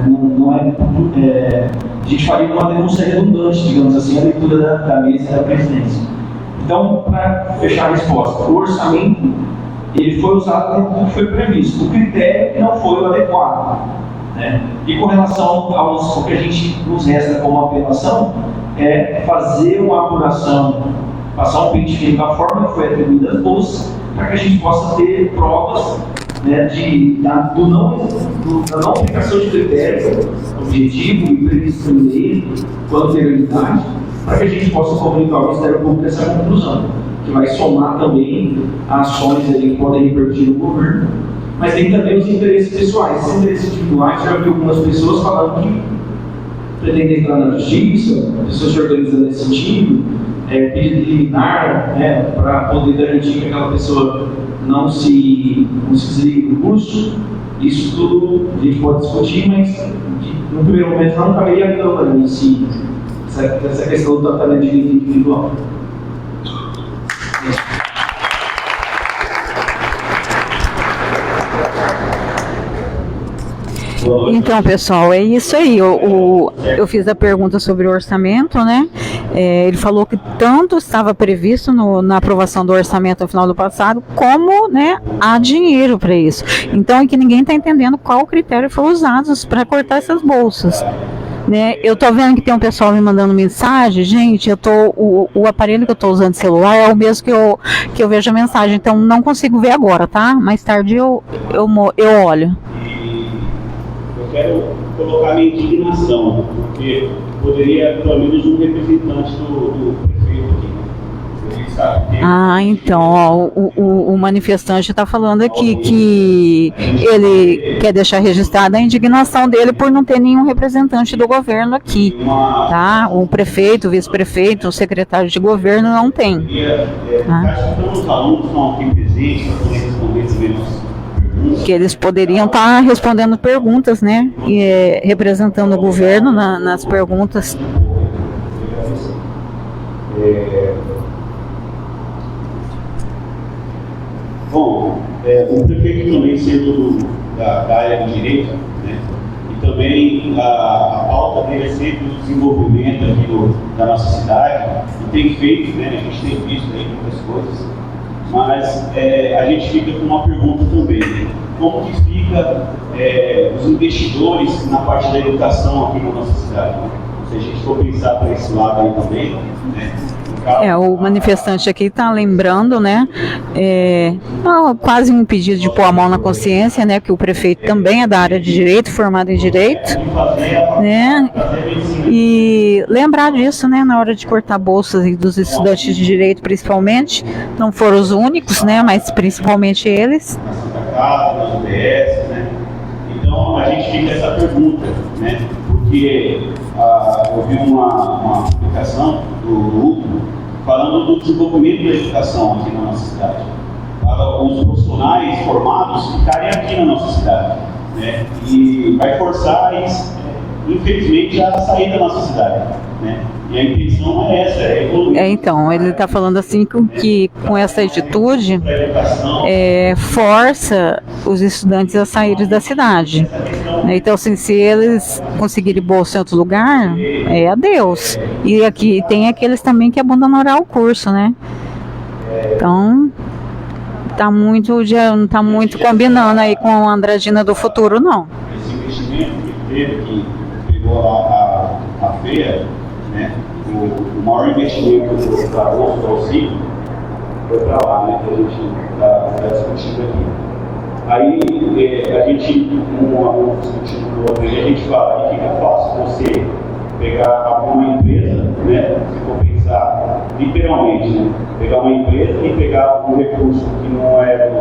Então, a gente faria uma denúncia redundante, digamos assim, a leitura da mesa e da presidência. Então, para fechar a resposta, o orçamento ele foi usado dentro do que foi previsto. O critério não foi o adequado. Né? E com relação ao que a gente nos resta como apelação, é fazer uma apuração, passar um pente fino da forma que foi atribuída às bolsas, para que a gente possa ter provas, né, da não aplicação de critérios objetivo e previsto em lei, com anterioridade, para que a gente possa comunicar ao Ministério Público essa conclusão, que vai somar também ações ali que podem repercutir no governo, mas tem também os interesses pessoais. Esses interesses individuais, já vi algumas pessoas falando que pretendem entrar na justiça, pessoas se organizando nesse sentido, pedido de liminar, né, para poder garantir que aquela pessoa não se desligue do curso. Isso tudo a gente pode discutir, mas no primeiro momento não caberia a Câmara em si, essa questão do tratamento de direito individual. Então, pessoal, é isso aí. Eu fiz a pergunta sobre o orçamento, né? Ele falou que tanto estava previsto na aprovação do orçamento no final do passado, como, né, há dinheiro para isso. Então, é que ninguém está entendendo qual critério foi usado para cortar essas bolsas. Né? Eu tô vendo que tem um pessoal me mandando mensagem, gente, o aparelho que eu tô usando de celular é o mesmo que eu vejo a mensagem, então não consigo ver agora, tá? Mais tarde eu olho. Eu quero colocar minha indignação, porque poderia, pelo menos, um representante do prefeito aqui. Então, ó, o manifestante está falando aqui que ele quer deixar registrada a indignação dele por não ter nenhum representante do governo aqui, tá? O prefeito, o vice-prefeito, o secretário de governo não tem. Os alunos estão aqui presentes para poder responder também que eles poderiam estar respondendo perguntas, né? Representando o governo nas perguntas. Bom, o prefeito também sendo da área de direito, né? E também a pauta dele é sempre o desenvolvimento aqui da nossa cidade, e tem feito, né? A gente tem visto aí muitas coisas, mas a gente fica com uma pergunta também: como que fica os investidores na parte da educação aqui na nossa cidade? Se a gente for pensar por esse lado aí também, né? O manifestante aqui está lembrando, né, quase um pedido de pôr a mão na consciência, né, que o prefeito também é da área de direito, formado em direito, né, e lembrar disso, né, na hora de cortar bolsas dos estudantes de direito, principalmente, não foram os únicos, né, mas principalmente eles. nas UBS, né? Então a gente fica essa pergunta, né? Porque eu vi uma publicação do UPA falando do desenvolvimento da educação aqui na nossa cidade, para os profissionais formados ficarem aqui na nossa cidade, né? E vai forçar eles, infelizmente, a sair da nossa cidade, né? E a intenção é essa, é evoluir. Então, ele está falando assim que com essa atitude força os estudantes a saírem da cidade. Então, assim, se eles conseguirem bolsa em outro lugar, adeus. E aqui tem aqueles também que abandonarão o curso, né? Então, não está muito combinando aí com a Andradina do futuro, não. Esse investimento que teve, que pegou lá a feira, né? O maior investimento do agosto ao ciclo foi para lá, né? Que a gente está discutindo aqui. Aí a gente, um discutindo com o outro, a gente fala, e fica fácil você pegar uma empresa, né? Se for pensar literalmente, né? Pegar uma empresa e pegar um recurso que não é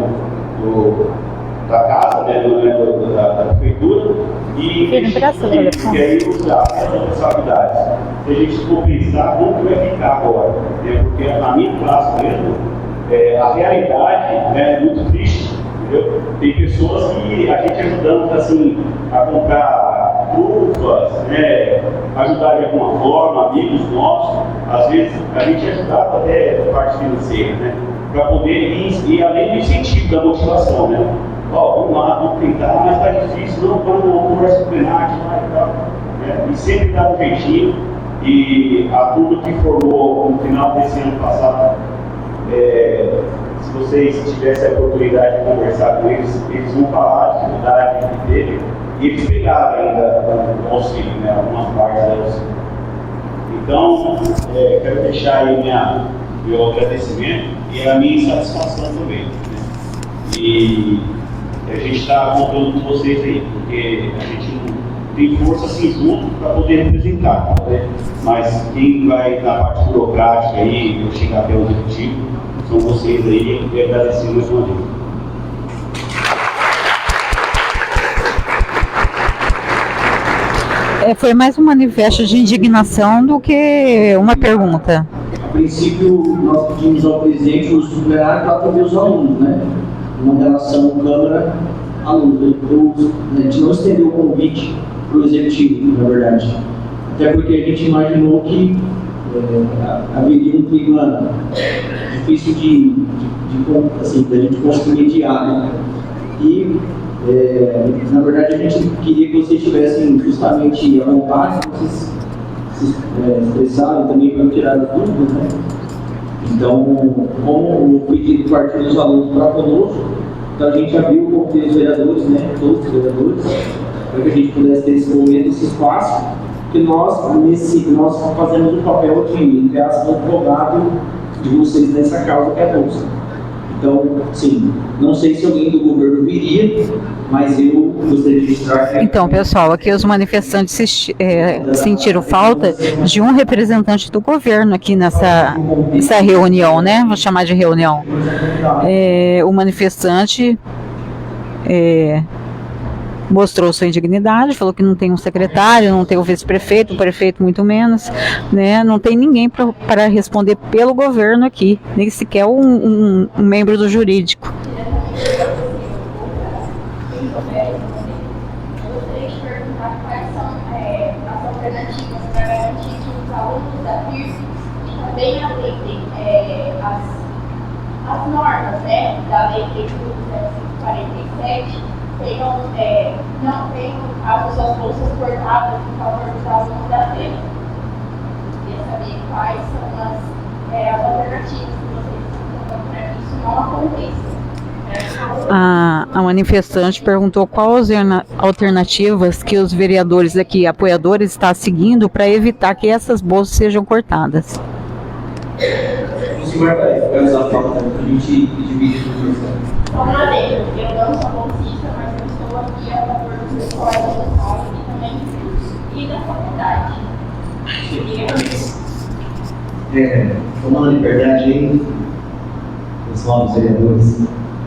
da casa, né? Não é da prefeitura, e aí usar essas responsabilidades. Se a gente for pensar, como que vai ficar agora? Porque a minha classe mesmo, a realidade é muito triste, entendeu? Tem pessoas que a gente ajudando assim, a comprar luvas, né, ajudar de alguma forma, amigos nossos, às vezes a gente ajudava até a parte financeira, né, para poder ir além do incentivo, da motivação, né? Ó, vamos lá, vamos tentar, mas está difícil, não, vamos conversar com o Penat lá e tal, né? E sempre dá um jeitinho. E a turma que formou no final desse ano passado, se vocês tivessem a oportunidade de conversar com eles, eles vão falar a dificuldade que teve, e eles pegaram ainda o auxílio, né, algumas partes do auxílio. Então, quero deixar aí meu agradecimento e a minha satisfação também, né? E a gente está contando com vocês aí, porque a gente não tem força assim junto para poder representar, né? Mas quem vai na parte burocrática aí, eu chegar até o objetivo, são vocês aí, e agradecer mais uma vez. Foi mais um manifesto de indignação do que uma pergunta. A princípio, nós pedimos ao presidente o superar para atender os alunos, né? Uma relação Câmara-alunos. A gente não estendeu o convite para o executivo, na verdade. Até porque a gente imaginou que haveria um clima difícil da gente conseguir mediar, né? E, na verdade, a gente queria que vocês tivessem justamente a vontade, vocês se expressarem também para tirar as dúvidas, né? Então, como o pedido partiu dos alunos para conosco, então a gente abriu o convite dos vereadores, né? Todos os vereadores, para que a gente pudesse ter esse momento, esse espaço, que nós fazemos o papel de, entre aspas, advogado de vocês nessa causa que é a bolsa. Então, sim, não sei se alguém do governo viria, mas eu gostaria de registrar... Então, pessoal, aqui os manifestantes sentiram falta de um representante do governo aqui nessa reunião, né? Vou chamar de reunião. O manifestante mostrou sua indignidade, falou que não tem um secretário, não tem o vice-prefeito, o prefeito muito menos, né? Não tem ninguém para responder pelo governo aqui, nem sequer um membro do jurídico. Também atendem as normas, né, da lei 3.747, não tenham as suas bolsas cortadas em favor dos alunos da FEM. Queria saber quais são as alternativas que vocês estão para que isso não aconteça. A manifestante perguntou quais alternativas que os vereadores aqui, apoiadores, estão seguindo para evitar que essas bolsas sejam cortadas. Lucimar vai usar a pauta para a gente dividir tudo isso. Como eu lembro, eu não sou bolsista, mas eu estou aqui a favor dos escolas da escola e também e da faculdade. Tomando a liberdade aí, os novos vereadores,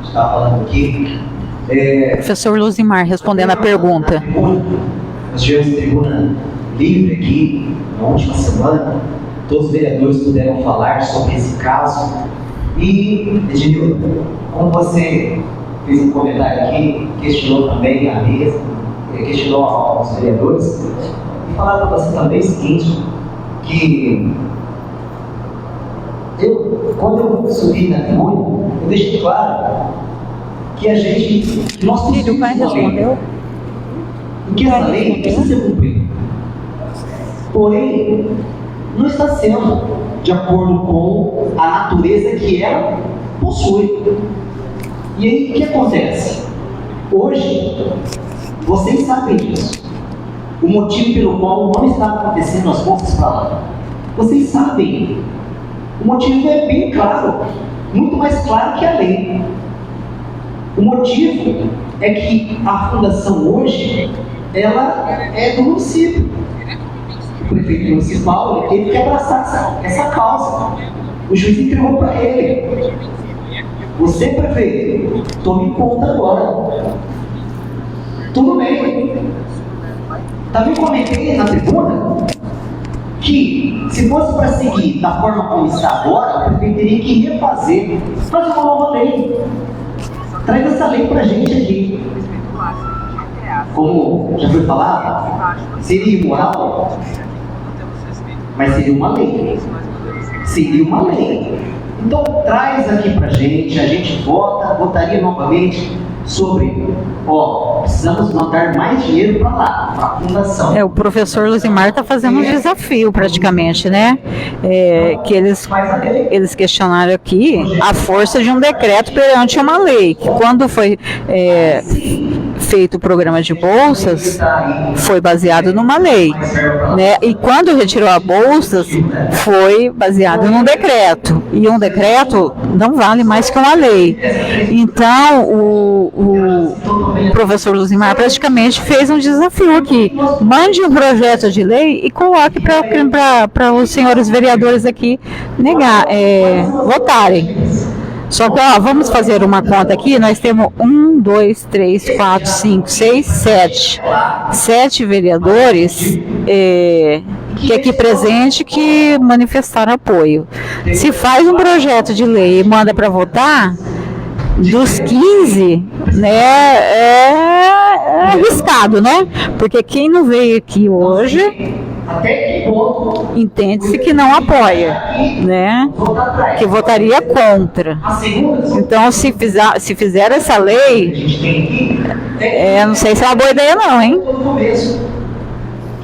está falando aqui. Professor Luzimar, respondendo a pergunta. Nós tivemos tribuna livre aqui na última semana. Todos os vereadores puderam falar sobre esse caso. E, Edilio, como você fez um comentário aqui, questionou também a mesa, questionou aos vereadores, e falar para você também o seguinte, que quando eu subi na tribuna, eu deixei claro que nós Filho, o pai respondeu? e que essa lei precisa ser cumprida. Porém, não está sendo de acordo com a natureza que ela possui. E aí, o que acontece? Hoje, vocês sabem disso. O motivo pelo qual não está acontecendo as bolsas para lá. Vocês sabem. O motivo é bem claro. Muito mais claro que a lei. O motivo é que a fundação hoje, ela é do município. O prefeito municipal teve que abraçar essa causa. O juiz entregou para ele. Você, prefeito, tome conta agora. Tudo bem. Também comentei na tribuna que, se fosse para seguir da forma como está agora, o prefeito teria que refazer, fazer uma nova lei. Traz essa lei para a gente aqui. Como já foi falado, seria imoral, mas seria uma lei. Seria uma lei. Então traz aqui pra gente, a gente votaria novamente sobre, precisamos mandar mais dinheiro para lá, para a fundação. O professor Luzimar está fazendo um desafio praticamente, né? Que eles questionaram aqui a força de um decreto perante uma lei, que quando foi feito o programa de bolsas, foi baseado numa lei, né? E quando retirou a bolsas, foi baseado num decreto, e um decreto não vale mais que uma lei. Então, o professor Luzimar praticamente fez um desafio aqui: mande um projeto de lei e coloque para os senhores vereadores aqui votarem. Só que, vamos fazer uma conta aqui. Nós temos 1, 2, 3, 4, 5, 6, 7. 7 vereadores que aqui presente que manifestaram apoio. Se faz um projeto de lei e manda para votar, dos 15, né, é arriscado, né? Porque quem não veio aqui hoje entende-se que não apoia, né? Que votaria contra. Então, se fizer essa lei, não sei se é uma boa ideia não, hein?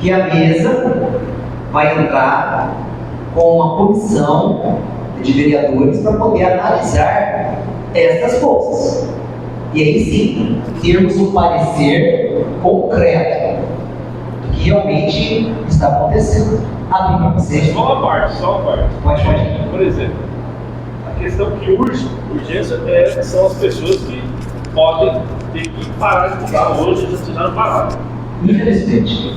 Que a mesa vai entrar com uma comissão de vereadores para poder analisar estas coisas. E aí sim, termos um parecer concreto do que realmente está acontecendo. Abrir para vocês. Só uma parte. Pode. Por exemplo, a questão que urgência são as pessoas que podem ter que parar de estudar hoje, já precisaram parar. Infelizmente.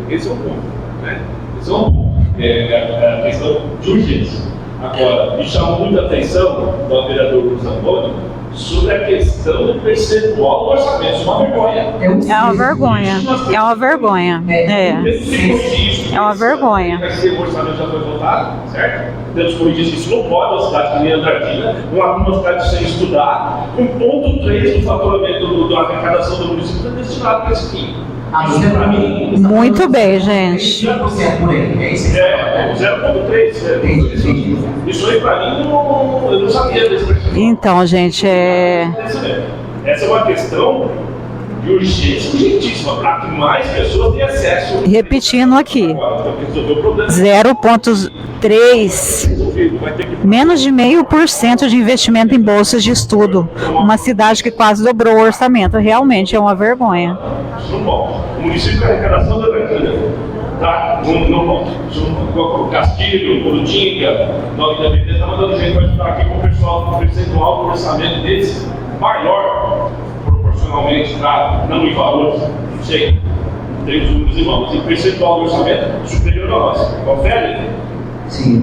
Esse é o ponto, né? Esse é o ponto. A questão de urgência. Agora, me chamou muita atenção do vereador Luiz Antônio sobre a questão do percentual do orçamento. Isso é uma vergonha. É uma vergonha. É uma vergonha. O orçamento já foi votado, certo? Temos que corrigir isso. Não pode uma cidade que nem Andradina, uma cidade sem estudar, 1,3% do faturamento da arrecadação do município é destinado para esse fim. Isso é para mim. Muito bem, gente. 0% por ele, é isso? 0,3%. Isso aí para mim, eu não sabia desse percentual. Então, gente, Essa é uma questão de urgentíssima para que mais pessoas tenham acesso. Repetindo aqui, 0,3%, menos de 0,5% de investimento em bolsas de estudo. Uma cidade que quase dobrou o orçamento. Realmente é uma vergonha. O município de arrecadação da Brasília, tá? No Castilho, Corutinga, Nova Independência, está mandando gente para estudar aqui com o pessoal, com o percentual do orçamento deles maior proporcionalmente, tá? Não em valores, não sei, tem os números em mãos, mas em percentual do orçamento superior a nós. Confere? Sim.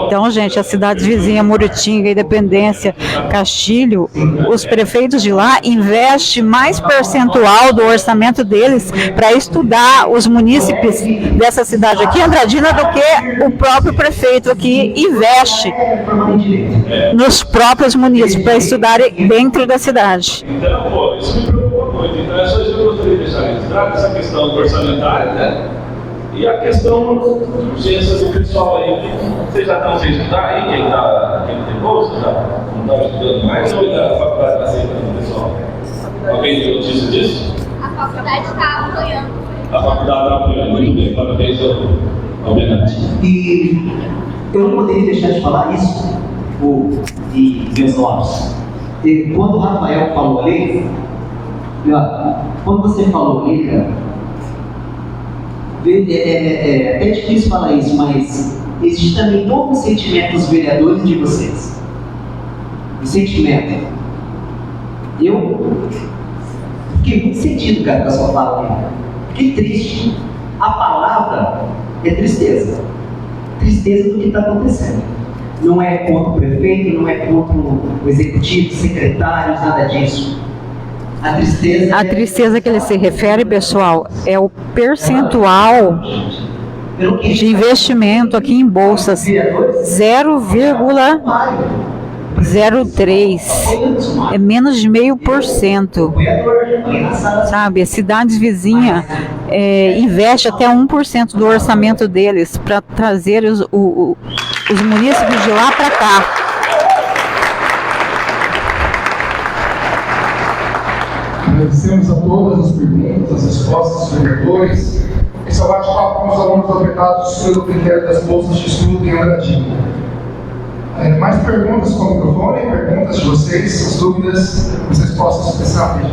Então, gente, as cidades vizinhas, Muritinga, Independência, Castilho, os prefeitos de lá investem mais percentual do orçamento deles para estudar os munícipes dessa cidade aqui, Andradina, do que o próprio prefeito aqui investe nos próprios munícipes para estudarem dentro da cidade. Então, isso me preocupa muito. Então, essa eu gostaria de deixar registrada, essa questão do orçamentário, né? E a questão de urgência do pessoal aí, vocês já estão sem estudar aí, quem tem bolsa, já não está estudando mais, ou a faculdade está aceitando o pessoal? Alguém tem notícia disso? A faculdade está apoiando. A faculdade está apoiando, muito bem, parabéns ao Benante. E eu não poderia deixar de falar isso, e meus Lopes. Quando o Rafael falou ali, quando você falou ali, cara, é até difícil falar isso, mas existe também todo o sentimento dos vereadores de vocês. O sentimento. Eu fiquei muito sentido, cara, com a sua fala ali. Fiquei triste. A palavra é tristeza. Tristeza do que está acontecendo. Não é contra o prefeito, não é contra o executivo, secretários, nada disso. A tristeza que ele se refere, pessoal, é o percentual de investimento aqui em bolsas, 0,03, é menos de 0,5%, sabe? As cidades vizinhas investem até 1% do orçamento deles para trazer os munícipes de lá para cá. Agradecemos a todas as perguntas, as respostas dos vereadores. Esse é o bate-papo com os alunos afetados pelo critério das bolsas de estudo em Andradina. Mais perguntas com o microfone, perguntas de vocês, as dúvidas, as respostas especiais.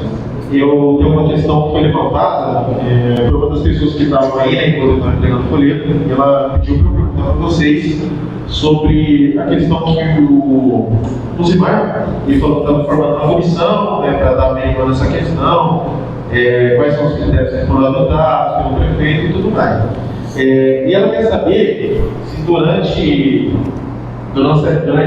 Eu tenho uma questão que foi levantada por uma das pessoas que estavam aí, né, enquanto eu estava entregando o folheto, e ela pediu para eu perguntar para vocês sobre a questão que o Zimar, ele falou que estava formando uma comissão, né, para dar meio nessa questão, quais são os critérios que foram adotados pelo prefeito e tudo mais. E ela quer saber se durante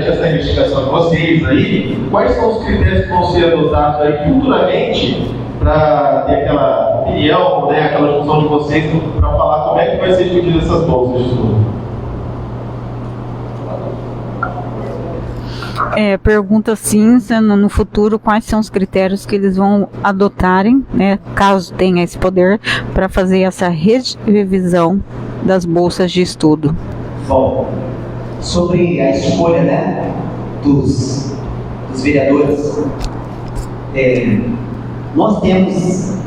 essa investigação de vocês aí, quais são os critérios que vão ser adotados aí futuramente para ter aquela opinião, né, aquela junção de vocês para falar como é que vai ser dividida essas bolsas de estudo. Pergunta sim, no futuro, quais são os critérios que eles vão adotarem, né, caso tenha esse poder, para fazer essa revisão das bolsas de estudo. Bom, sobre a escolha, né, dos vereadores, nós temos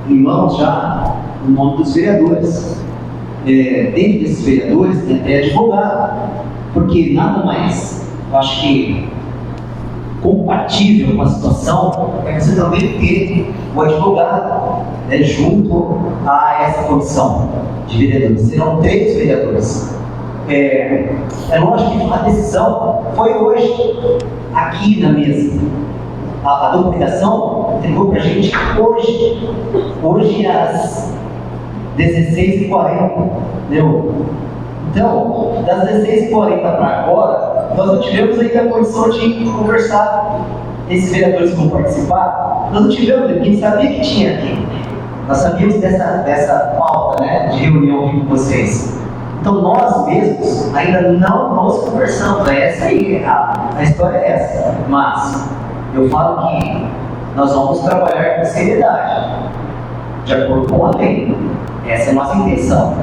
em mãos já o nome dos vereadores. Dentro desses vereadores tem até advogado, porque nada mais, eu acho que compatível com a situação é você também ter o advogado, né, junto a essa comissão de vereadores. Serão 3 vereadores. É lógico que a decisão foi hoje, aqui na mesa. A documentação entregou para a gente hoje às 16h40, entendeu? Então, das 16h40 para agora, nós não tivemos ainda a condição de conversar. Esses vereadores que vão participar, nós não tivemos, porque a gente sabia que tinha aqui. Nós sabíamos dessa pauta, né, de reunião aqui com vocês. Então, nós mesmos ainda não nos conversamos. Essa aí, a história é essa. Mas, eu falo que nós vamos trabalhar com seriedade, de acordo com a lei. Essa é a nossa intenção,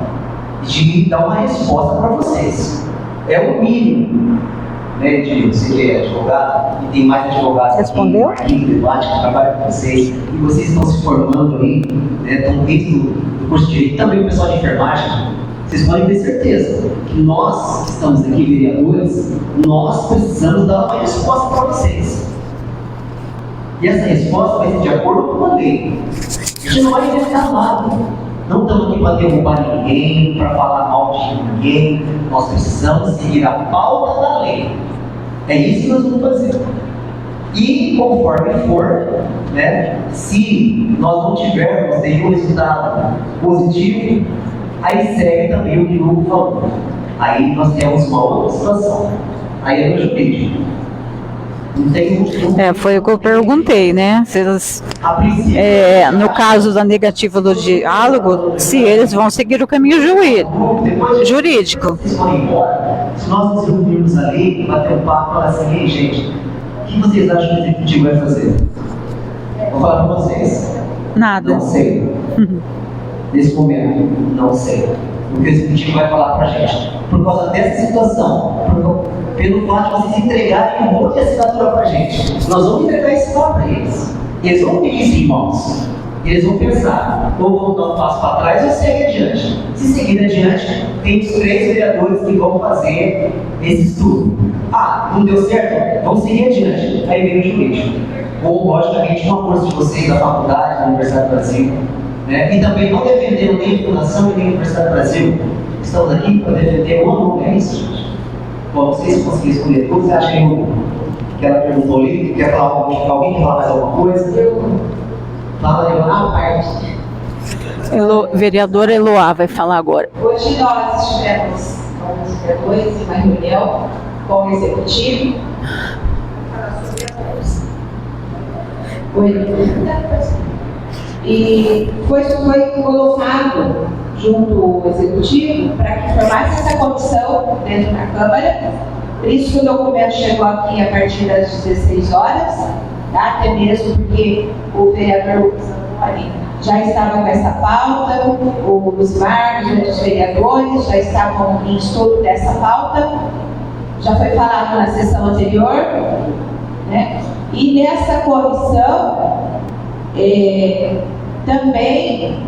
de dar uma resposta para vocês. É o mínimo, né, de você que é advogado, e tem mais advogados aqui no debate que trabalham com vocês, e vocês estão se formando aí, né, estão dentro do curso de direito, também o pessoal de enfermagem. Vocês podem ter certeza que nós, que estamos aqui, vereadores, nós precisamos dar uma resposta para vocês. E essa resposta vai ser de acordo com a lei. A gente não vai inventar nada. Não estamos aqui para derrubar ninguém, para falar mal de ninguém. Nós precisamos seguir a pauta da lei. É isso que nós vamos fazer. E conforme for, né, se nós não tivermos nenhum resultado positivo, aí segue também o que o Hugo falou. Aí nós temos uma outra situação. Aí é no jurídico. Foi o que eu perguntei, né? No caso da negativa do diálogo, se eles vão seguir o caminho jurídico. Se nós nos reunirmos ali, bater um papo e falar assim, ei, gente, o que vocês acham que o executivo vai fazer? Vou falar para vocês. Nada. Não sei. Nesse momento, não sei. O que o executivo vai falar para a gente. Por causa dessa situação, pelo fato de vocês entregarem um monte de assinatura para a gente. Nós vamos entregar esse papo para eles. E eles vão pedir isso em mãos. Eles vão pensar, ou vão dar um passo para trás ou seguir adiante. Se seguir adiante, tem os 3 vereadores que vão fazer esse estudo. Não deu certo? Vamos seguir adiante. Aí vem o jurídico. Ou, logicamente, uma força de vocês da faculdade, da Universidade do Brasil. Né? E também não defender nem a Fundação e nem a Universidade do Brasil. Estamos aqui para defender o aluno, é isso, gente? Bom, vocês conseguiram escolher. O que você acha que ela perguntou ali? Quer falar alguém quer falar mais alguma coisa? Fala aí, uma parte. Vereadora Eloá vai falar agora. Hoje nós tivemos alguns vereadores em uma reunião com o executivo. E foi colocado junto ao Executivo para que formasse essa comissão dentro da Câmara. Por isso que o documento chegou aqui a partir das 16 horas, tá? Até mesmo porque o vereador já estava com essa pauta, o Luzimar, os outros vereadores já estavam em estudo dessa pauta, já foi falado na sessão anterior, né? E nessa comissão também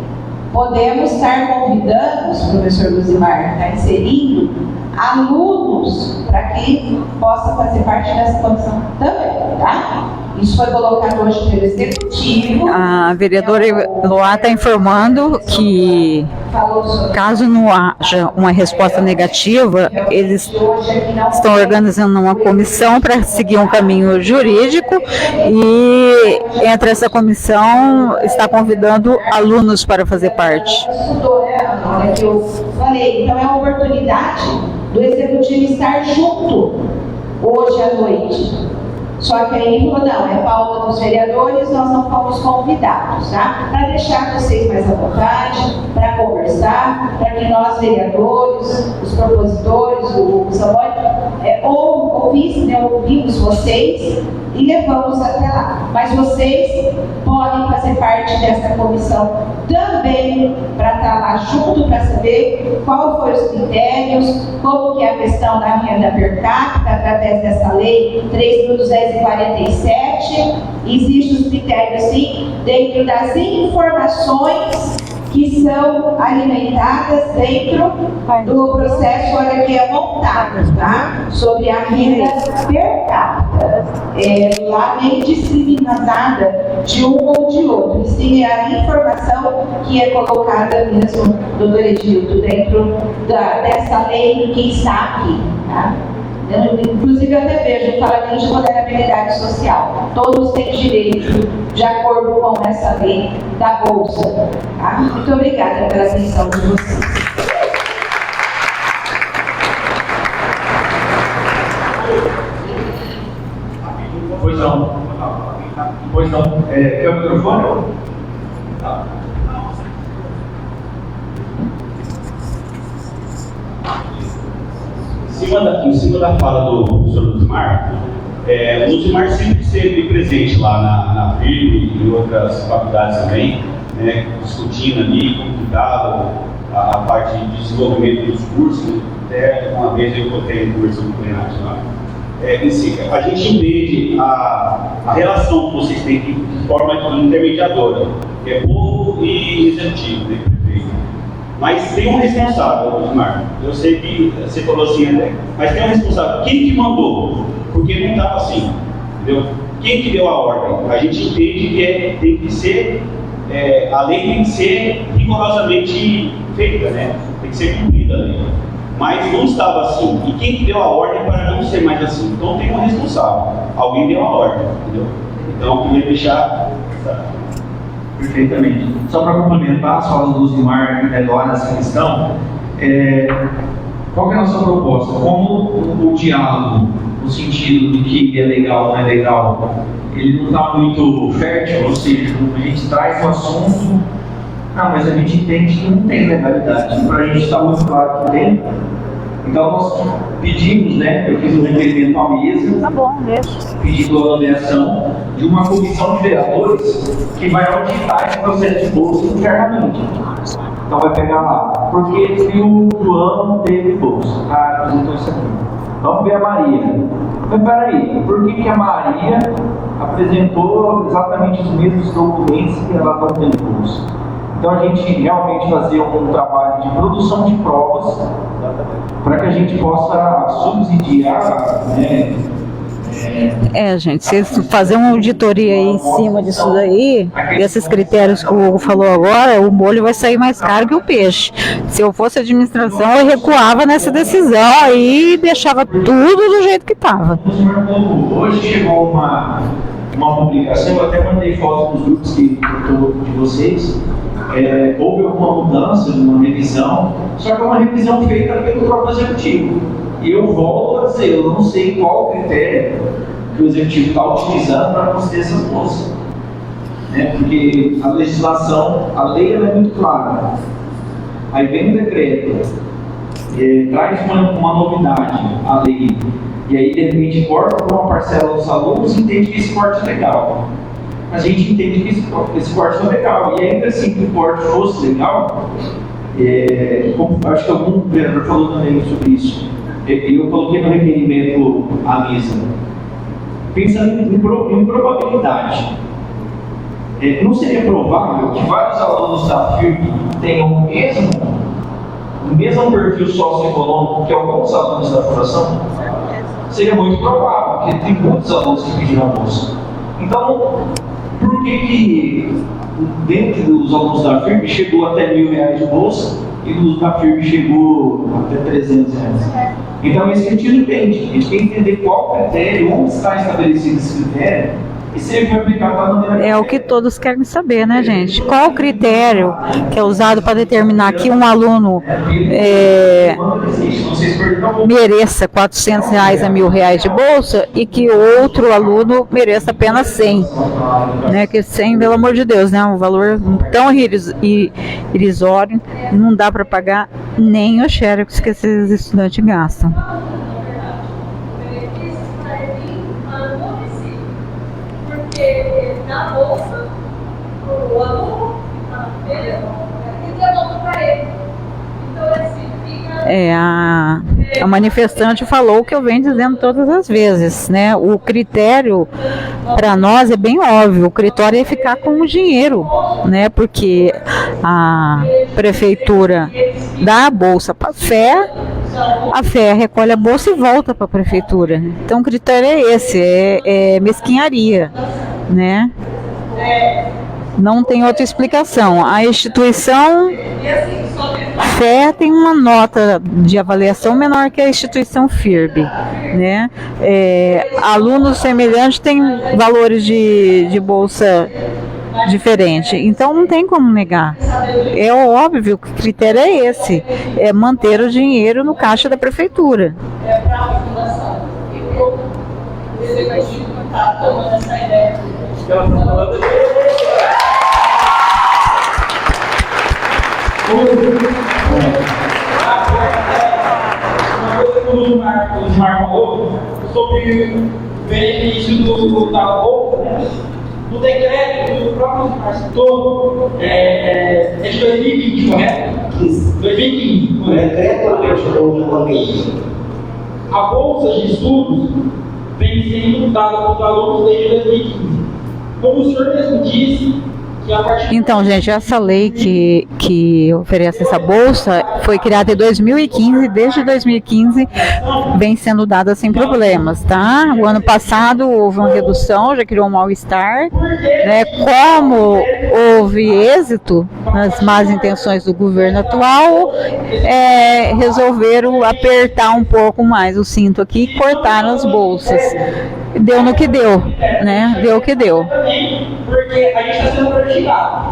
podemos estar convidando, o professor Luzimar está inserindo alunos para que possa fazer parte dessa comissão também, tá? Isso foi colocado hoje pelo Executivo. A vereadora Eloá está informando que, caso não haja uma resposta negativa, eles estão organizando uma comissão para seguir um caminho jurídico e, entre essa comissão, está convidando alunos para fazer parte. Eu falei, então é uma oportunidade do Executivo estar junto hoje à noite. Só que aí ele falou, não, é pauta dos vereadores, nós não fomos convidados, tá? Para deixar vocês mais à vontade, para conversar, para que nós, vereadores, os propositores, o Samuel, ouvimos vocês e levamos até lá. Mas vocês podem fazer parte dessa comissão também, para estar lá junto, para saber qual foram os critérios, como que é a questão da renda per capita, através dessa lei 3.247, existem os critérios, sim, dentro das informações que são alimentadas dentro do processo, olha, que é montado, tá? Sobre a renda per capita. Lá nem discriminada de um ou de outro, e sim a informação que é colocada mesmo, doutor Edildo, dentro dessa lei que está aqui, tá? Inclusive, eu até vejo, falando de vulnerabilidade social. Todos têm direito, de acordo com essa lei da Bolsa. Tá? Muito obrigada pela atenção de vocês. Pois não. Pois não. Quer o microfone? Tá. Em cima da fala do professor Luzimar, o Luzimar sempre esteve presente lá na FIRB e em outras faculdades também, né, discutindo ali como que estava a parte de desenvolvimento dos cursos. Até uma vez eu contei conversando com o Renato lá. A gente entende a relação que vocês têm de forma intermediadora, que é povo e executivo, né, prefeito. Mas tem um responsável, Luzimar. Eu sei que você falou assim até, mas tem um responsável. Quem que mandou? Porque não estava assim, entendeu? Quem que deu a ordem? A gente entende que tem que ser, a lei tem que ser rigorosamente feita, né? Tem que ser cumprida a lei. Mas não estava assim. E quem que deu a ordem para não ser mais assim? Então tem um responsável. Alguém deu a ordem, entendeu? Então eu queria deixar... Perfeitamente. Só para complementar as falas do Luzimar e da Eloá nessa questão, qual que é a nossa proposta? Como o diálogo, no sentido de que é legal ou não é legal, ele não está muito fértil, ou seja, a gente traz o assunto, mas a gente entende que não tem legalidade. Para a gente está muito claro que tem. Então nós pedimos, né, eu fiz um requerimento à mesa, pedindo a nomeação de uma comissão de vereadores que vai auditar esse processo de bolsa internamente. Então vai pegar lá, porque o João não teve bolsa, apresentou isso aqui. Vamos ver a Maria. Mas peraí, por que a Maria apresentou exatamente os mesmos documentos que ela está tendo bolsa? Então a gente realmente fazer um trabalho de produção de provas para que a gente possa subsidiar, né? Gente, se fazer uma auditoria aí em cima disso daí, desses critérios que o Hugo falou agora, o molho vai sair mais caro que o peixe. Se eu fosse administração, eu recuava nessa decisão e deixava tudo do jeito que estava. Hoje chegou uma publicação, eu até mandei foto nos grupos de vocês. Houve alguma mudança, uma revisão, só que é uma revisão feita pelo próprio executivo. E eu volto a dizer, eu não sei qual critério que o executivo está utilizando para conceder essas bolsas. né? Porque a legislação, a lei ela é muito clara. Aí vem um decreto, traz uma novidade à lei, e aí de repente corta uma parcela dos alunos e entende que esse corte é legal. A gente entende que esse corte não é legal, e ainda assim que o corte fosse legal, como acho que algum vereador falou também sobre isso, eu coloquei no requerimento à mesa, pensando em probabilidade. Não seria provável que vários alunos da FIRB tenham o mesmo perfil socioeconômico que alguns alunos da fundação? Seria muito provável, porque tem muitos alunos que pediram a bolsa. Então, por que dentro dos alunos da FIRB chegou até R$1.000 de bolsa e dos da FIRB chegou até R$300? Então, isso que a gente não entende. A gente quer entender qual critério, onde está estabelecido esse critério, e se ele foi aplicado da maneira. É o que todos querem saber, né, gente? Qual o critério que é usado para determinar que um aluno mereça R$400 a R$1.000 de bolsa e que outro aluno mereça apenas 100, né? Que 100, pelo amor de Deus, né? Um valor tão irrisório, não dá para pagar nem o xerox que esses estudantes gastam. Porque na bolsa, o aluno, ele devolve para ele. Então, assim, a manifestante falou o que eu venho dizendo todas as vezes, né? O critério para nós é bem óbvio, o critério é ficar com o dinheiro, né? Porque a prefeitura dá a bolsa para a FEA recolhe a bolsa e volta para a prefeitura. Então o critério é esse, é mesquinharia, né? Não tem outra explicação. A instituição FEA tem uma nota de avaliação menor que a instituição FIRB, né? Alunos semelhantes têm valores de bolsa diferente, então não tem como negar. É óbvio que o critério é esse, é manter o dinheiro no caixa da prefeitura. Uma coisa que o Osmar falou sobre o benefício da bolsa, né? No decreto, o próprio Osmar citou, é de 2020, correto? 2015. O decreto a bolsa de estudos vem sendo dada para os alunos desde 2015. Como o senhor mesmo disse, então, gente, essa lei que oferece essa bolsa foi criada em 2015, desde 2015 vem sendo dada sem problemas, tá? O ano passado houve uma redução, já criou um mal-estar, né? Como houve êxito nas más intenções do governo atual, resolveram apertar um pouco mais o cinto aqui e cortar as bolsas. Deu no que deu, né? Deu o que deu. Porque a gente está sendo prejudicado.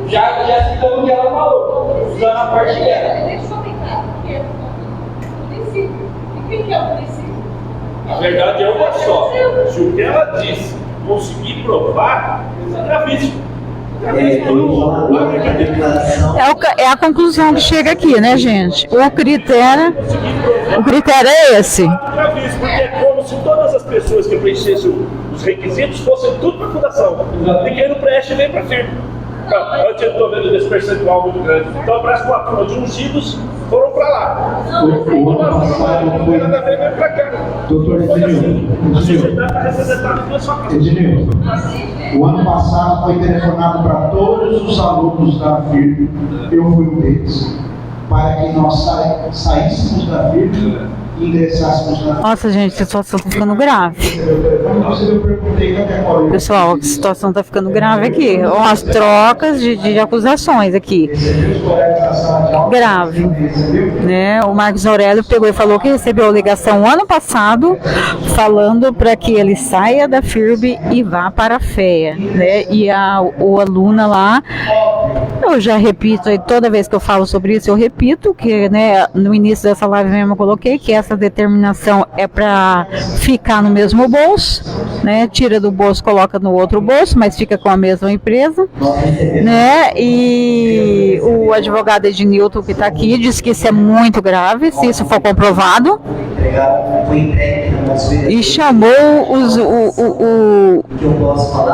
Já citamos o que ela falou, usando a parte dela. Deixa eu comentar, porque é o município. E quem que é o município? A verdade é uma só. Se o que ela disse conseguir provar, isso é gravíssimo. É a conclusão que chega aqui, né, gente? O critério é esse. Porque é como se todas as pessoas que preenchessem os requisitos fossem tudo para a fundação. Ninguém não preenche nem para firme. Antes eu estou vendo desse percentual muito grande. Então parece que uma turma de ungidos foram para lá. O ano passado foi. Doutor Ednilson, o ano passado foi telefonado para todos os alunos da FIRB, eu fui um deles, para que nós saíssemos da FIRB e ingressássemos na FIRB. Nossa, gente, a situação está ficando grave. Pessoal, a situação está ficando grave aqui. As trocas de acusações aqui. Grave. Né? O Marcos Aurélio pegou e falou que recebeu a ligação ano passado, falando para que ele saia da FIRB e vá para a FEA. Né? E o aluna lá, eu já repito, toda vez que eu falo sobre isso, eu repito, que né, no início dessa live mesmo eu coloquei que essa determinação é para ficar no mesmo bolso, né? Tira do bolso, coloca no outro bolso, mas fica com a mesma empresa, né? E o advogado Ednilton, que está aqui, diz que isso é muito grave, se isso for comprovado, e chamou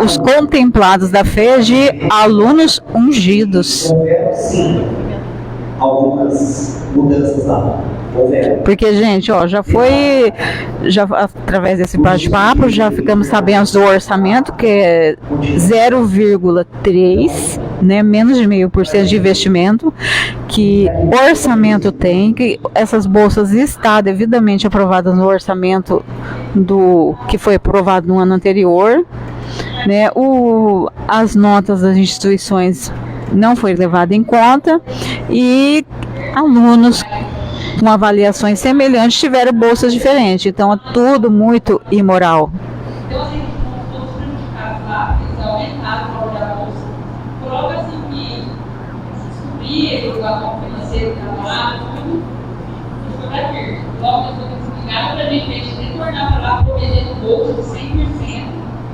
os contemplados da fé de alunos ungidos. Algumas mudanças lá. Porque, gente, ó, já através desse bate-papo, já ficamos sabendo do orçamento, que é 0,3%, né, menos de 0,5% de investimento, que orçamento tem, que essas bolsas estão devidamente aprovadas no orçamento que foi aprovado no ano anterior, né, as notas das instituições não foi levado em conta, e alunos com avaliações semelhantes tiveram bolsas diferentes. Então é tudo muito imoral. Então, assim, todos prejudicados lá, eles aumentaram o valor da bolsa. Prova assim que descobrir o valor financeiro que estava lá, tudo foi para verde. Logo depois eles explicaram para a gente retornar para lá, prometer no bolso de 100%,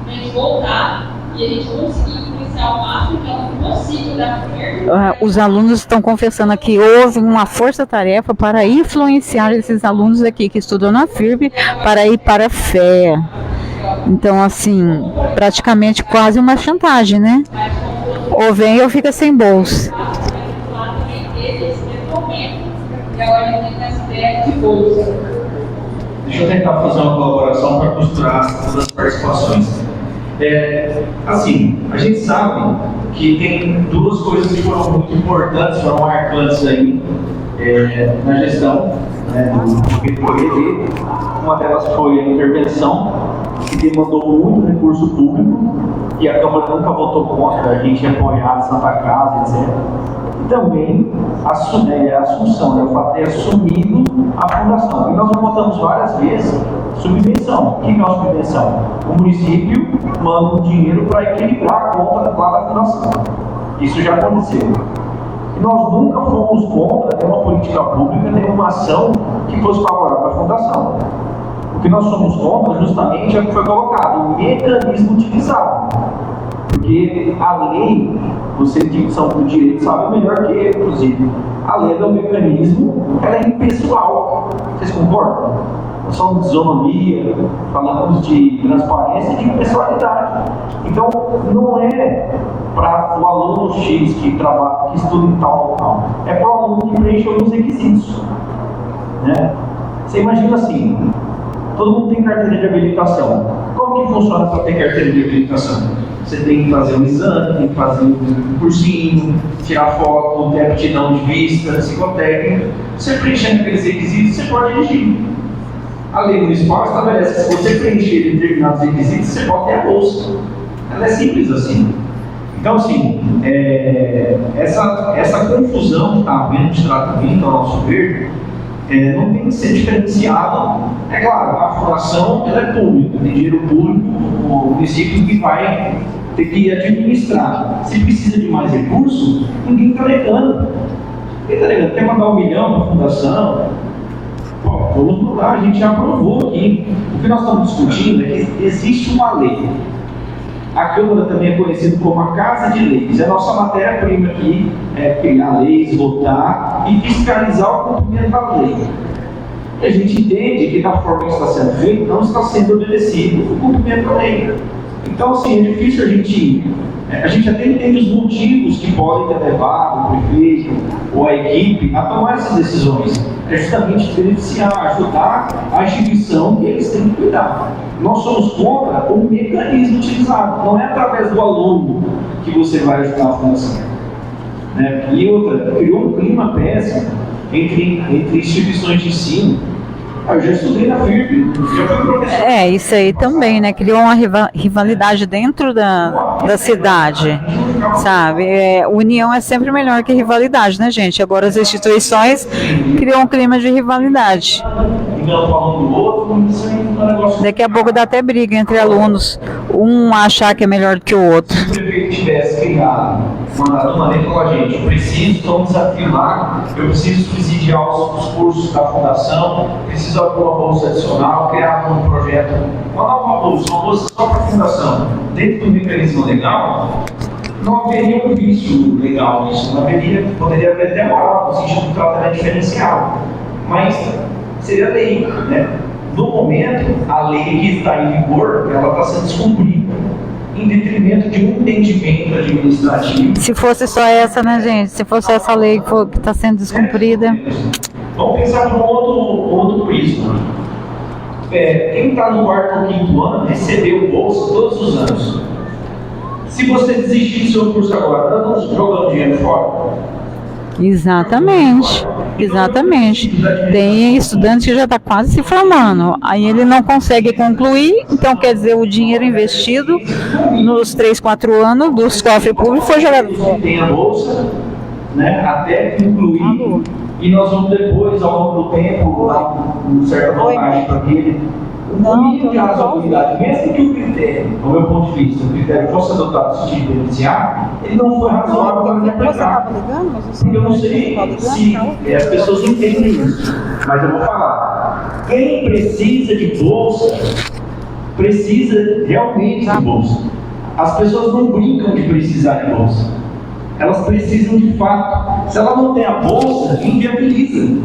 para a gente voltar e a gente conseguir influenciar o máximo que é possível da verde. Os alunos estão confessando aqui, houve uma força-tarefa para influenciar esses alunos aqui que estudam na FIRB para ir para a fé. Então, assim, praticamente quase uma chantagem, né? Ou vem ou fica sem bolsa. Deixa eu tentar fazer uma colaboração para costurar todas as participações. Assim, a gente sabe que tem duas coisas que foram muito importantes, foram marcantes aí na gestão, né, do PPD. Uma delas foi a intervenção, que demandou muito recurso público, e a Câmara nunca votou contra, a gente apoiar a Santa Casa, etc. E também a assunção, né, o fato de ter assumido a fundação. E nós já votamos várias vezes subvenção. O que é uma subvenção? O município manda o dinheiro para equilibrar a conta lá da fundação. Isso já aconteceu. E nós nunca fomos contra nenhuma política pública, nenhuma ação que fosse favorável à fundação. O que nós somos contra justamente é o que foi colocado, o mecanismo utilizado. Porque a lei, você que são do direito sabe melhor que eu, inclusive. A lei é um mecanismo, ela é impessoal. Vocês concordam? Nós falamos de isonomia, falamos de transparência e de impessoalidade. Então, não é para o aluno X que estuda em tal local. É para o aluno que preenche alguns requisitos. Né? Você imagina assim, todo mundo tem carteira de habilitação. Como que funciona para ter carteira de habilitação? Você tem que fazer um exame, tem que fazer um cursinho, tirar foto, ter aptidão de vista, psicotécnica. Você preenchendo aqueles requisitos, você pode dirigir. A lei municipal estabelece que se você preencher determinados requisitos, você pode ter a bolsa. Ela é simples assim. Então, assim, essa confusão que está havendo de tratamento, ao nosso ver, não tem que ser diferenciado. É claro, a fundação ela é pública, tem dinheiro público, o município que vai ter que administrar. Se precisa de mais recurso, ninguém está negando. Ninguém está negando. Quer mandar 1 milhão para a fundação? Vamos mudar, a gente já aprovou aqui. O que nós estamos discutindo é que existe uma lei. A Câmara também é conhecida como a Casa de Leis. A nossa matéria-prima aqui é criar leis, votar e fiscalizar o cumprimento da lei. E a gente entende que da forma que está sendo feito, não está sendo obedecido o cumprimento da lei. Então, assim, é difícil a gente até entende os motivos que podem ter levado o prefeito ou a equipe a tomar essas decisões. É justamente beneficiar, ajudar a instituição que eles têm que cuidar. Nós somos contra o mecanismo utilizado. Não é através do aluno que você vai ajudar a fundação. Né? E outra, criou um clima péssimo entre instituições de ensino. Eu já estudei na FIRB, já fui professor. Isso aí também, né? Criou uma rivalidade dentro da cidade, sabe? União é sempre melhor que rivalidade, né, gente? Agora as instituições criam um clima de rivalidade. Então, falando do outro, isso aí não um negócio. Daqui a pouco dá até briga entre alunos, um achar que é melhor do que o outro. Se o prefeito tivesse criado, mandado uma lei com a gente, eu preciso, então, um desafio lá, eu preciso subsidiar os cursos da fundação, preciso de alguma bolsa adicional, criar um projeto, mandar uma bolsa só para a fundação, dentro do mecanismo legal, não haveria um vício legal nisso, não haveria, poderia haver até moral, no sentido de tratamento diferencial, mas seria lei, né? No momento, a lei que está em vigor, ela está sendo descumprida, em detrimento de um entendimento administrativo. Se fosse só essa, né, gente? Se fosse essa lei que está sendo descumprida. Vamos pensar por um outro prisma. Quem está no quarto ou quinto ano recebeu bolsa todos os anos. Se você desistir do seu curso agora, está jogando dinheiro fora? Exatamente, exatamente. Tem estudante que já está quase se formando, aí ele não consegue concluir, então quer dizer, o dinheiro investido nos 3, 4 anos dos cofres públicos foi jogado fora. Tem a bolsa, né, até concluir, e nós vamos depois, ao longo do tempo, dar uma certa vantagem para aquele. O mínimo de razoabilidade, mesmo que o critério, do meu ponto de vista, o critério fosse adotado no sentido de beneficiar, ele não foi razoável para me aplicar. Porque eu não sei se as pessoas entendem isso, mas eu vou falar. Quem precisa de bolsa, precisa realmente de bolsa. As pessoas não brincam de precisar de bolsa. Elas precisam de fato. Se ela não tem a bolsa, inviabiliza.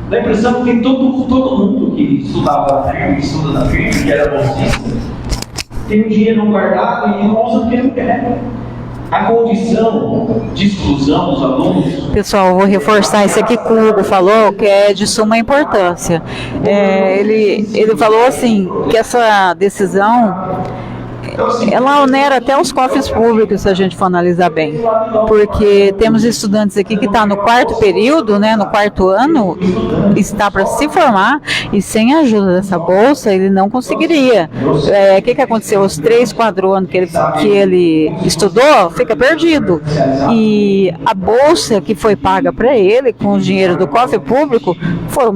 Dá a impressão que todo mundo que estudava na firme, estuda na firme, que era bolsista, tem o dinheiro guardado e não usa porque não quer. A condição de exclusão dos alunos... Pessoal, eu vou reforçar isso aqui que o Hugo falou, que é de suma importância. Ele falou assim, que essa decisão... ela onera até os cofres públicos, se a gente for analisar bem, porque temos estudantes aqui que estão no quarto período, né, no quarto ano, está para se formar, e sem a ajuda dessa bolsa ele não conseguiria. O que aconteceu? Os 3, 4 anos que ele estudou, fica perdido, e a bolsa que foi paga para ele, com o dinheiro do cofre público, foi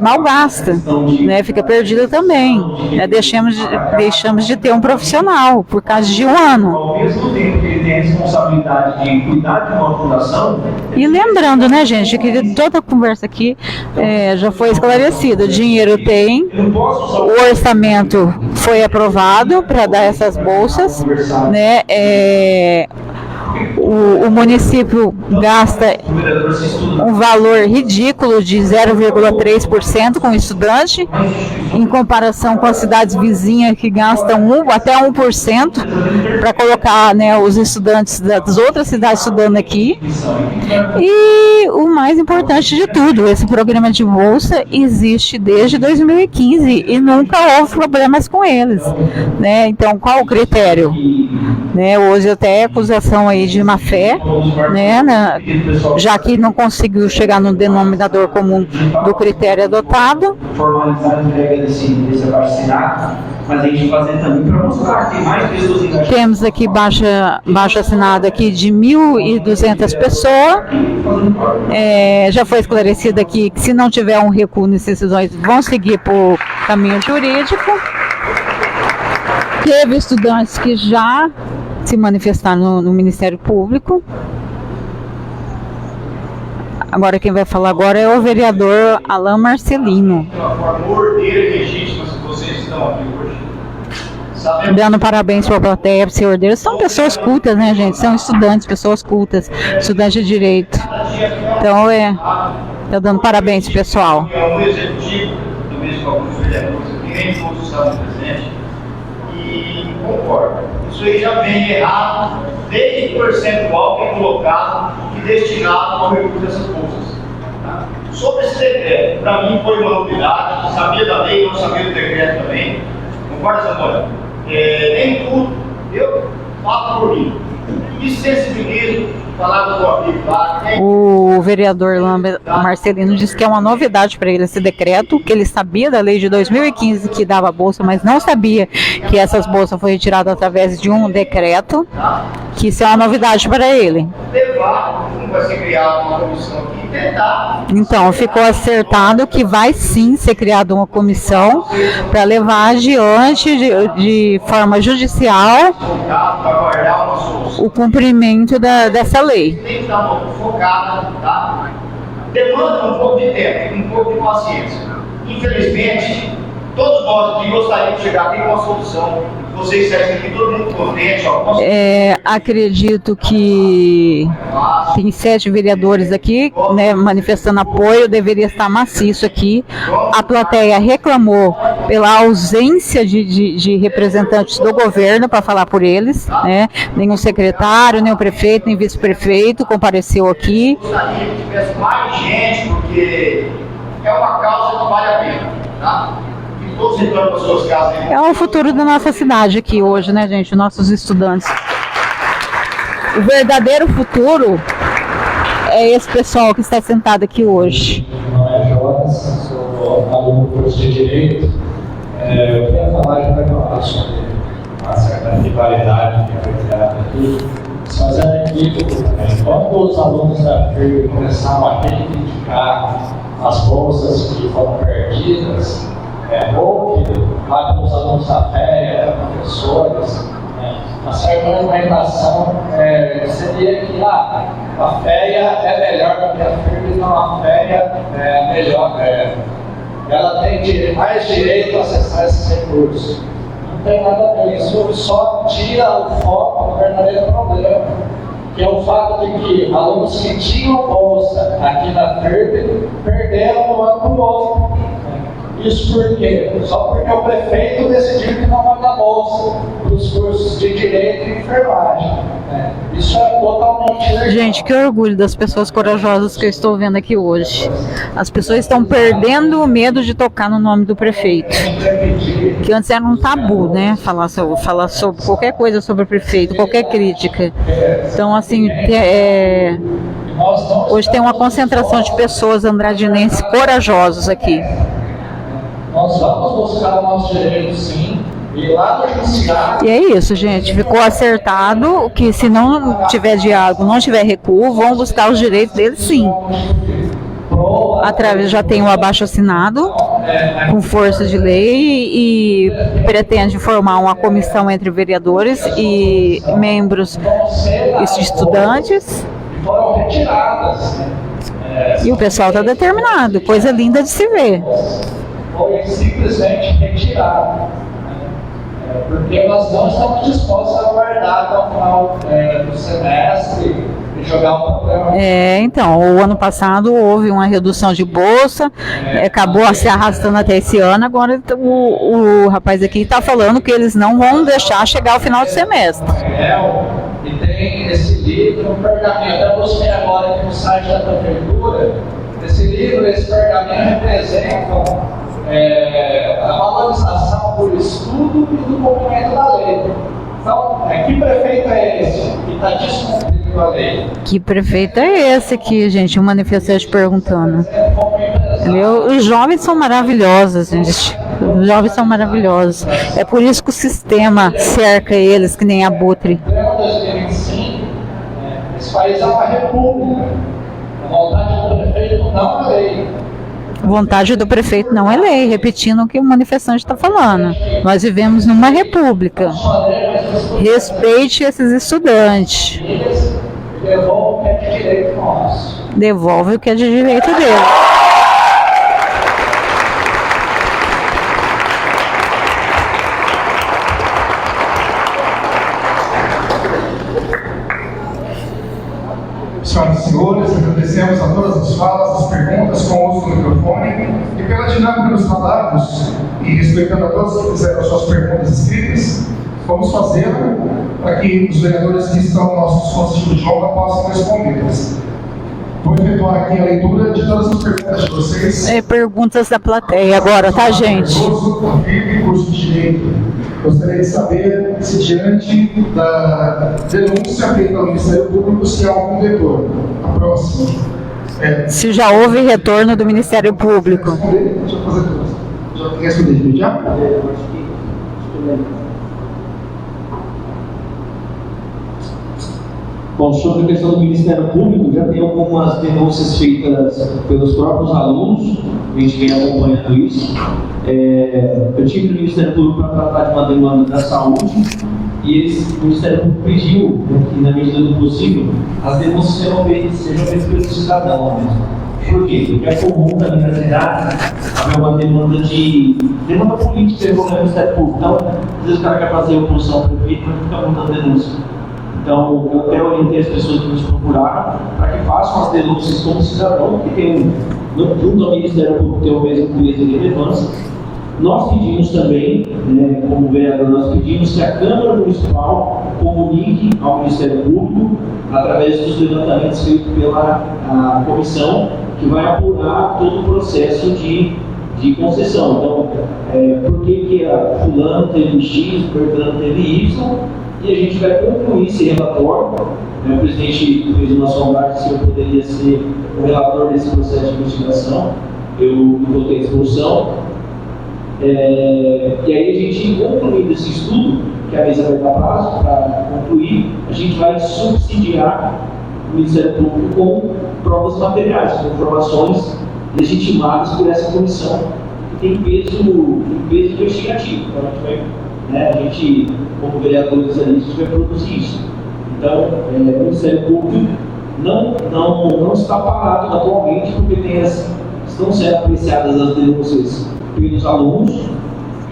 mal gasta, né, fica perdida também, né, deixamos de ter um profissional por causa de um ano. Ao mesmo tempo que ele tem a responsabilidade de cuidar de uma fundação... E lembrando, né, gente, que toda a conversa aqui já foi esclarecida. O dinheiro tem, o orçamento foi aprovado para dar essas bolsas, né? O município gasta um valor ridículo de 0,3% com o estudante, em comparação com as cidades vizinhas que gastam até 1% para colocar, né, os estudantes das outras cidades estudando aqui. E o mais importante de tudo, esse programa de bolsa existe desde 2015 e nunca houve problemas com eles, né? Então, qual o critério? Né, hoje até acusação aí de má fé, né, já que não conseguiu chegar no denominador comum do critério adotado. Formalizar a entrega desse abaixo-assinado, mas a gente fazer também para mostrar que tem mais pessoas engajadas. Temos aqui baixo assinado aqui de 1.200 pessoas. Já foi esclarecido aqui que se não tiver um recuo nessas decisões, vão seguir por caminho jurídico. Teve estudantes que já se manifestaram no Ministério Público. Agora quem vai falar agora é o vereador Alain Marcelino. Dando parabéns para a plateia, para o senhor deles. São pessoas cultas, né, gente? São estudantes, pessoas cultas, estudantes de direito. Então, tá dando parabéns, pessoal. O executivo, do mesmo com alguns vereadores, que nem todos estavam presentes, e concordo. Isso aí já vem errado desde o percentual que é colocado e destinado ao recurso dessas bolsas. Tá? Sobre esse decreto, para mim foi uma novidade, sabia da lei, não sabia do decreto também. Concorda, Samuel? Nem tudo, eu falo por mim. Me sensibilizo, falava com o amigo O vereador Marcelino disse que é uma novidade para ele esse decreto, que ele sabia da lei de 2015 que dava bolsa, mas não sabia que essas bolsas foram retiradas através de um decreto, que isso é uma novidade para ele. Vai ser criada uma comissão aqui e tentar. Então, ficou acertado que vai sim ser criada uma comissão para levar adiante de forma judicial o cumprimento dessa lei. Tem que estar focada, tá? Demanda um pouco de tempo, um pouco de paciência. Infelizmente, todos nós aqui gostaríamos de chegar aqui com uma solução. Vocês saem aqui todo mundo contente, ó. Acredito que tem 7 vereadores aqui, né, manifestando apoio, deveria estar maciço aqui. A plateia reclamou pela ausência de representantes do governo para falar por eles, né? Nenhum secretário, nem o prefeito, nem vice-prefeito compareceu aqui. Gostaria que tivesse mais gente, porque é uma causa que vale a pena, tá? É o futuro da nossa cidade aqui hoje, né, gente? Nossos estudantes. O verdadeiro futuro é esse pessoal que está sentado aqui hoje. Meu nome é Jonas, sou aluno do curso de Direito. Eu queria falar sobre uma certa rivalidade que foi criada aqui, mas é equívoco também. Quando os alunos da FIRB começaram a reivindicar as bolsas que foram perdidas, ou que lá pelos alunos da FEA, professores, uma certa argumentação seria que a FEA é melhor do que a FIRB, então a FEA é melhor, ela tem mais direito a acessar esses recursos. Não tem nada a ver, isso só tira o foco do verdadeiro problema, que é o fato de que alunos que tinham bolsa aqui na FIRB perderam no ano do outro. Isso por quê? Só porque o prefeito decidiu que não vai dar bolsa para os cursos de Direito e Enfermagem. Isso é totalmente legal. Gente, que orgulho das pessoas corajosas que eu estou vendo aqui hoje. As pessoas estão perdendo o medo de tocar no nome do prefeito. Que antes era um tabu, né? Falar sobre qualquer coisa sobre o prefeito, qualquer crítica. Então, assim, hoje tem uma concentração de pessoas andradinenses corajosos aqui. Nós vamos buscar o nosso direito, sim, e lá no judiciário... E é isso, gente. Ficou acertado que se não tiver diálogo, não tiver recuo, vão buscar os direitos deles, sim. Já tem o abaixo-assinado com força de lei e pretende formar uma comissão entre vereadores e membros e estudantes. Foram retiradas. E o pessoal está determinado. Coisa linda de se ver. Foi simplesmente retirado, porque nós não estamos dispostos a aguardar até o final do semestre e jogar o problema. Então, o ano passado houve uma redução de bolsa, acabou se arrastando até esse ano. Agora o rapaz aqui está falando que eles não vão deixar chegar ao final do semestre. E tem esse livro, um pergaminho, até busquei agora aqui no site da prefeitura. Esse livro, esse pergaminho representam a valorização por estudo e do cumprimento da lei. Então, que prefeito é esse que está descumprindo a lei? Que prefeito é esse aqui, gente? Um manifestante perguntando. Entendeu? Os jovens são maravilhosos, gente. Os jovens são maravilhosos. É por isso que o sistema cerca eles, que nem abutre. Em 2025, esse país é uma república. A vontade do prefeito não é lei. Vontade do prefeito não é lei, repetindo o que o manifestante está falando. Nós vivemos numa república. Respeite esses estudantes. Devolve o que é de direito nosso. Devolve o que é de direito dele. Senhoras e senhores, agradecemos a todas as falas, as perguntas com o uso do microfone e pela dinâmica dos trabalhos e respeitando a todos que fizeram as suas perguntas escritas, vamos fazê-lo para que os vereadores que estão no nosso dispositivo de honra possam respondê-las. Vou efetuar aqui a leitura de todas as perguntas de vocês. Perguntas da plateia agora, tá, gente? Curso de Direito. Gostaria de saber se, diante da denúncia feita ao Ministério Público, se há algum retorno. A próxima. Se já houve retorno do Ministério Público. Deixa eu fazer tudo. Já quer responder de imediato? Bom, sobre a questão do Ministério Público, já tem algumas denúncias feitas pelos próprios alunos, a gente vem acompanhando isso. Eu tive no Ministério Público para tratar de uma demanda da saúde e o Ministério Público pediu que, na medida do possível, as denúncias sejam feitas pelo cidadão mesmo. Por quê? Porque é comum na minha cidade haver uma demanda política envolvendo o Ministério Público. Então, às vezes o cara quer fazer oposição ao prefeito, mas fica mandando denúncia. Então, eu até orientei as pessoas que nos procuraram para que façam as denúncias como cidadão, que tem junto ao Ministério Público tem o mesmo peso de relevância. Nós pedimos também, como vereador, nós pedimos que a Câmara Municipal comunique ao Ministério Público, através dos levantamentos feitos pela comissão, que vai apurar todo o processo de concessão. Então, por que a fulano teve X, Bertrand teve Y, e a gente vai concluir esse relatório. O presidente fez uma sondagem se eu poderia ser o relator desse processo de investigação. Eu me botei à disposição. E aí a gente, concluindo esse estudo, que a mesa vai dar prazo para concluir, a gente vai subsidiar o Ministério Público com provas materiais, com informações legitimadas por essa comissão, que tem peso investigativo. Então a gente como vereadores ali, a gente vai produzir isso. Então, o Ministério Público não está parado atualmente, porque estão sendo apreciadas as denúncias pelos alunos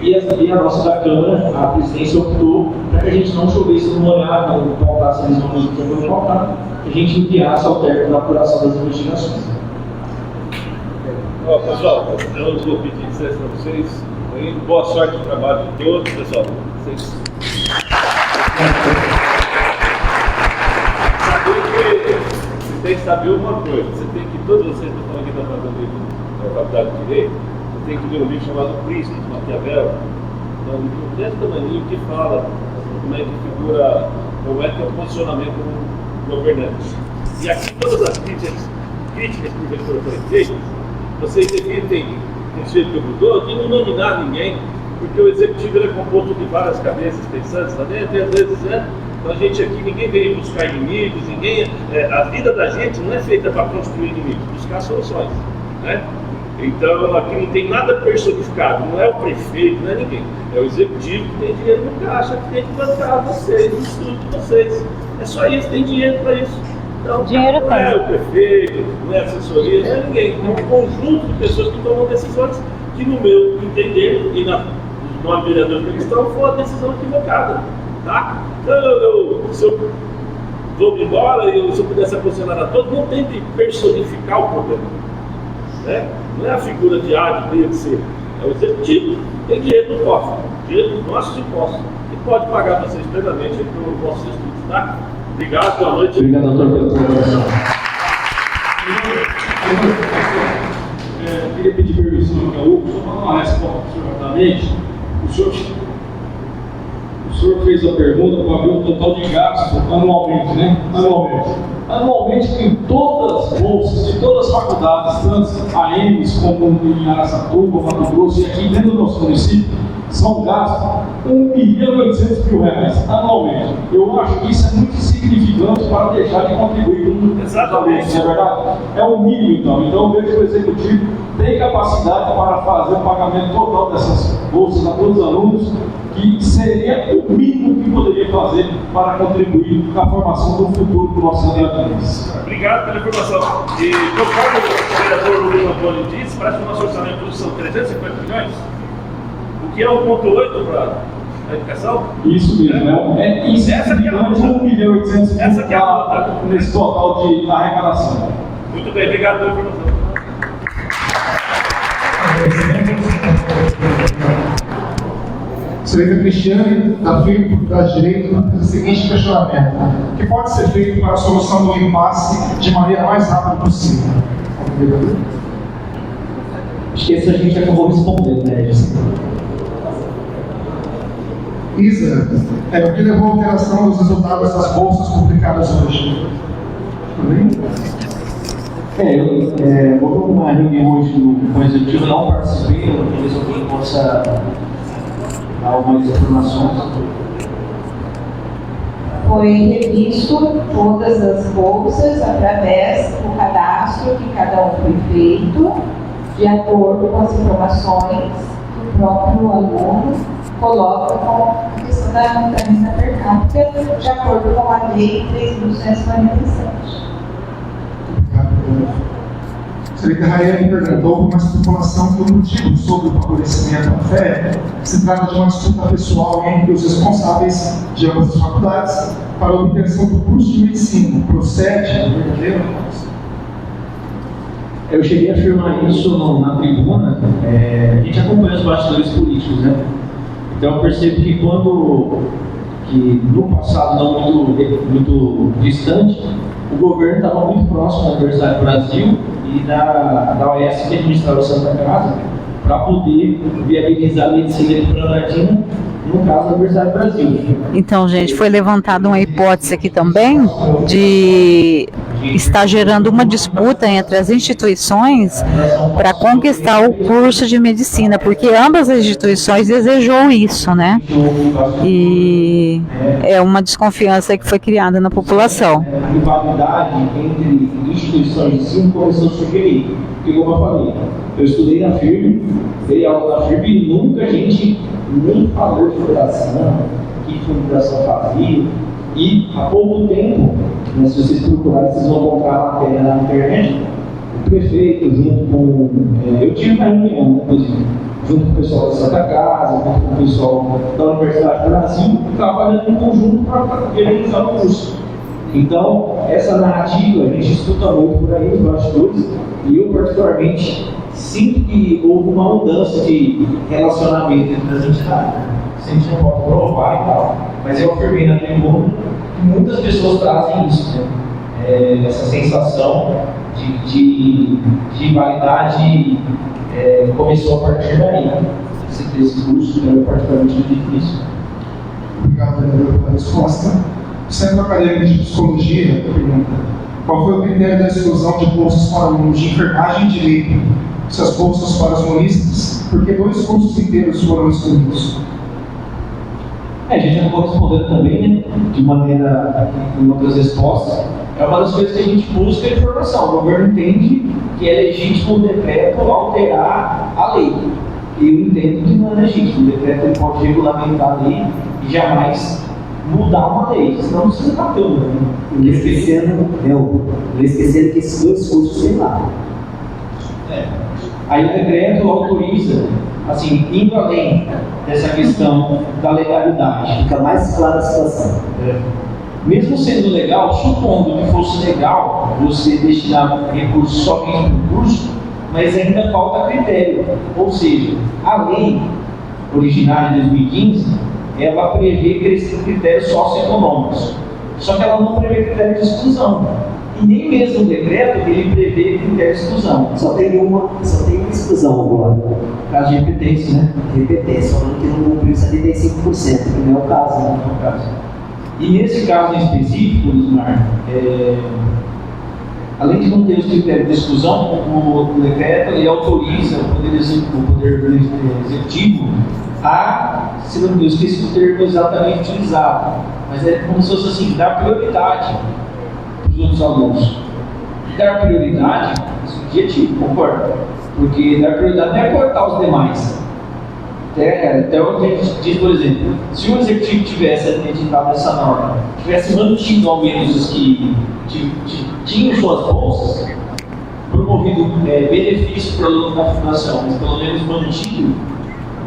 e a nossa da Câmara, a presidência optou para que a gente não chovesse no molhado, não pautasse eles no momento que foi pautar, que a gente enviasse ao término da apuração das investigações. Pessoal, eu vou pedir licença para vocês. Boa sorte no trabalho de todos, pessoal. Você tem que saber uma coisa, todos vocês que estão aqui na Faculdade de Direito, você tem que ler um livro chamado Príncipe, de Maquiavel, é um livro desse tamanho que fala como é que figura, como é que é o posicionamento do governante. E aqui todas as críticas que o professor foi feito, vocês evitem conselho que eu mudou, de não nominar ninguém, porque o executivo é composto de várias cabeças pensantes lá dentro, e às vezes, então a gente aqui, ninguém veio buscar inimigos, a vida da gente não é feita para construir inimigos, buscar soluções, né? Então aqui não tem nada personificado, não é o prefeito, não é ninguém, é o executivo que tem dinheiro no caixa, que tem que bancar vocês, o estudo de vocês, é só isso, tem dinheiro para isso. Então, dinheiro não é o prefeito, não é a assessoria, não é ninguém, é um conjunto de pessoas que tomam decisões que, no meu entender, e no nome vereador que eles estão, foi uma decisão equivocada. Tá? Então, se eu vou embora e se eu pudesse aconselhar a todos, não tente personificar o problema. Né? Não é a figura de A, de B, de C. É o executivo, tem dinheiro no cofre, dinheiro dos nossos impostos, e pode pagar vocês plenamente pelos nossos estudos. Tá? Obrigado, boa noite. Obrigado, doutor, pela colaboração. Eu queria pedir permissão ao Hugo, só para dar uma resposta para o senhor rapidamente. O senhor fez a pergunta para ver o total de gastos anualmente, né? Anualmente, em todas as bolsas de todas as faculdades, tanto AMs como em Araçatuba, Mato Grosso e aqui dentro do nosso município, são gastos R$1.800.000 anualmente. Eu acho que isso é muito insignificante para deixar de contribuir com os alunos, não é verdade? É o mínimo, então. Então, eu vejo que o executivo tem capacidade para fazer o pagamento total dessas bolsas a todos os alunos, que seria o mínimo que poderia fazer para contribuir com a formação do futuro do nosso cidadãos. Obrigado pela informação. E conforme o vereador Lula Antônio disse, parece que o nosso orçamento são 350 milhões, o que é 1,8 para a educação? Isso mesmo, é insignificante, 1.800.000 nesse total de arrecadação. Muito bem, obrigado pela informação. Excelência Cristiane, da FIP da Direito, faz o seguinte questionamento: o que pode ser feito para a solução do impasse de maneira mais rápida possível? Acho que esse a gente acabou respondendo, né, Isa, o que levou à alteração dos resultados das bolsas publicadas hoje? Houve uma reunião hoje com o executivo, não participei, talvez alguém possa dar algumas informações. Foi revisto todas as bolsas através do cadastro que cada um foi feito, de acordo com as informações que o próprio aluno coloca com a questão da renda per capita, de acordo com a lei 3.247. Senhorita Raiane perguntou uma especulação que o motivo sobre o favorecimento à fé se trata de uma disputa pessoal entre os responsáveis de ambas as faculdades para a obtenção do curso de medicina. Procede? É verdadeiro? Eu cheguei a afirmar isso na tribuna. A gente acompanha os bastidores políticos, né? Então eu percebo que no passado não muito distante, o governo estava muito próximo da Universidade do Brasil e da OES que administrava a Santa Casa para poder viabilizar a medicina de Planaltina, no caso da Universidade do Brasil. Então, gente, foi levantada uma hipótese aqui também de estar gerando uma disputa entre as instituições para conquistar o curso de medicina, porque ambas as instituições desejou isso, né? E é uma desconfiança que foi criada na população. A rivalidade entre instituições de ensino começou a sugerir, porque como eu falei, eu estudei na FIRB, dei aula na FIRB e nunca a gente nem falou de fundação, o que fundação fazia. E há pouco tempo, né, se vocês procurarem, vocês vão encontrar a matéria na internet, o prefeito, junto com. Eu tive uma reunião, inclusive, junto com o pessoal da Santa Casa, junto com o pessoal da Universidade do Brasil, trabalhando em conjunto para viabilizar o curso. Então, essa narrativa a gente escuta muito por aí, nos bastidores, e eu, particularmente, sinto que houve uma mudança de relacionamento entre as entidades. A gente não pode provar e tal, mas eu afirmei na tribuna que muitas pessoas trazem isso, né? Essa sensação de rivalidade começou a partir daí. Esse curso é particularmente difícil. Obrigado, vereador, pela resposta. O Centro Acadêmico de Psicologia pergunta: qual foi o critério da exclusão de bolsas para alunos de enfermagem e direito? Se as bolsas para os humanistas, porque 2 cursos inteiros foram excluídos? A gente acabou respondendo também, né, de maneira, em outras respostas. É uma das coisas que a gente busca a informação. O governo entende que é legítimo o decreto alterar a lei. Eu entendo que não é legítimo. O decreto ele pode regulamentar a lei e jamais mudar uma lei, senão não precisa estar tão. Esquecendo que esses 2 cursos têm lá. Aí o decreto autoriza, assim, indo além dessa questão da legalidade. Fica mais clara a situação. Mesmo sendo legal, supondo que fosse legal você destinar recursos somente para o curso, mas ainda falta critério. Ou seja, a lei originária de 2015, ela prevê critérios socioeconômicos. Só que ela não prevê critério de exclusão. E nem mesmo o decreto ele prevê critério de exclusão. Só tem uma exclusão agora. Caso de repetência, né? Repetência, falando que não cumpriu 75%, que não é o caso, né? Não é o caso. E nesse caso em específico, Lismar, além de não ter os critérios de exclusão, o decreto ele autoriza o Poder Executivo a, se não me engano, esqueci o termo exatamente utilizado, mas é como se fosse assim, dar prioridade para os outros alunos. Dar prioridade, isso é objetivo, concordo? Porque dar prioridade não é cortar os demais. Até o que a gente diz, por exemplo, se o executivo tivesse editado essa norma, tivesse mantido ao menos os que tinham suas bolsas, promovido benefício para o aluno da fundação, mas pelo menos mantido,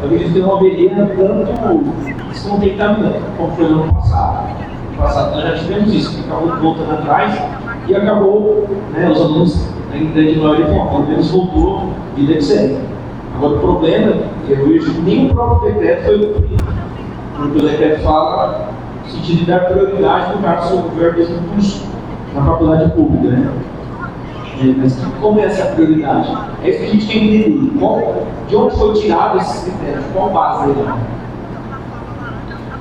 eu acredito que não haveria tanto descontentamento como foi no ano passado. No passado nós já tivemos isso, que acabou voltando atrás e acabou, né, os alunos, em grande maioria, pelo menos voltou vida de série. Agora o problema é que eu vejo que nem o próprio decreto foi cumprido, porque o decreto fala no sentido de dar prioridade no caso do governo do curso na faculdade pública, né? Mas como é essa prioridade? É isso que a gente tem que entender. De onde foi tirado esses critérios? Qual base dele?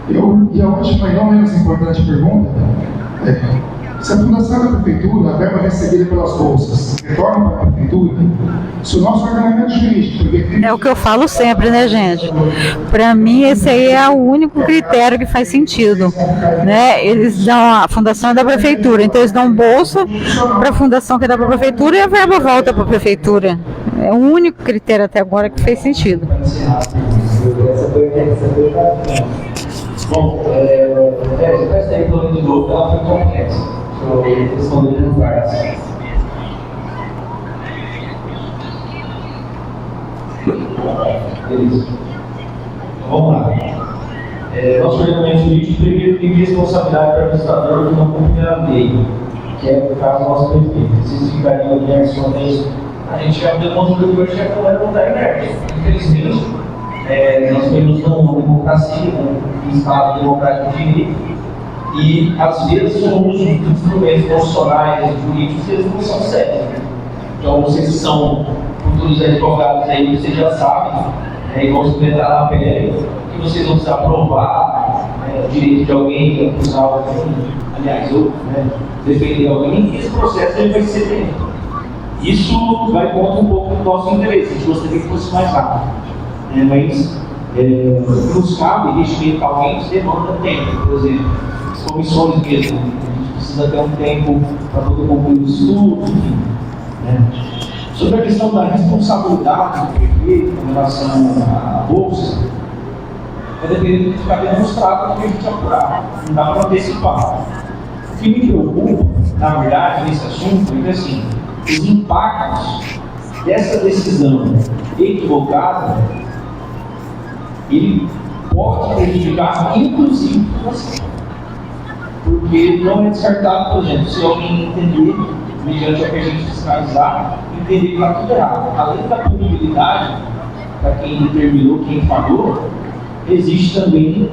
E a última e não menos importante pergunta é: se a fundação da prefeitura, a verba recebida pelas bolsas, retorna para a prefeitura, se o nosso ordenamento jurídico... É o que eu falo sempre, né, gente? Para mim, esse aí é o único critério que faz sentido, né? Eles dão, a fundação é da prefeitura, então eles dão bolsa para a fundação que é da prefeitura e a verba volta para a prefeitura. É o único critério até agora que fez sentido. Bom, eu peço aí pelo de novo, ela foi complexa. Eu responder por várias. Beleza. Vamos lá. Nosso ordenamento jurídico prevê responsabilidade para o administrador que não cumpre a lei, que é o caso do nosso prefeito. Vocês ficariam inertes, a gente já demonstrou que hoje a Câmara não está inerte. Infelizmente, nós vivemos numa democracia, num Estado democrático de direito, e às vezes os instrumentos constitucionais, jurídicos, eles não são sérios. Então, vocês que são futuros advogados aí, vocês já sabem, e vão se enfrentar na pele, que vocês vão precisar provar o direito de alguém, acusar alguém, aliás, defender alguém, e esse processo ele vai ser lento. Isso vai contra um pouco do nosso interesse, a gente gostaria que fosse mais rápido. Mas nos cabe regimentalmente demanda tempo, por exemplo, as comissões mesmo, a gente precisa ter um tempo para poder concluir o estudo, enfim. Sobre a questão da responsabilidade do prefeito em relação à bolsa, vai depender do que ficar demonstrado que a gente apurar, não dá para antecipar. O que me preocupa, na verdade, nesse assunto é que assim, os impactos dessa decisão equivocada, ele pode prejudicar, inclusive, você. Porque não é descartável, por exemplo, se alguém entender, mediante o que a gente fiscalizar, entender que está tudo errado. Além da punibilidade, para quem determinou, quem falou, existe também,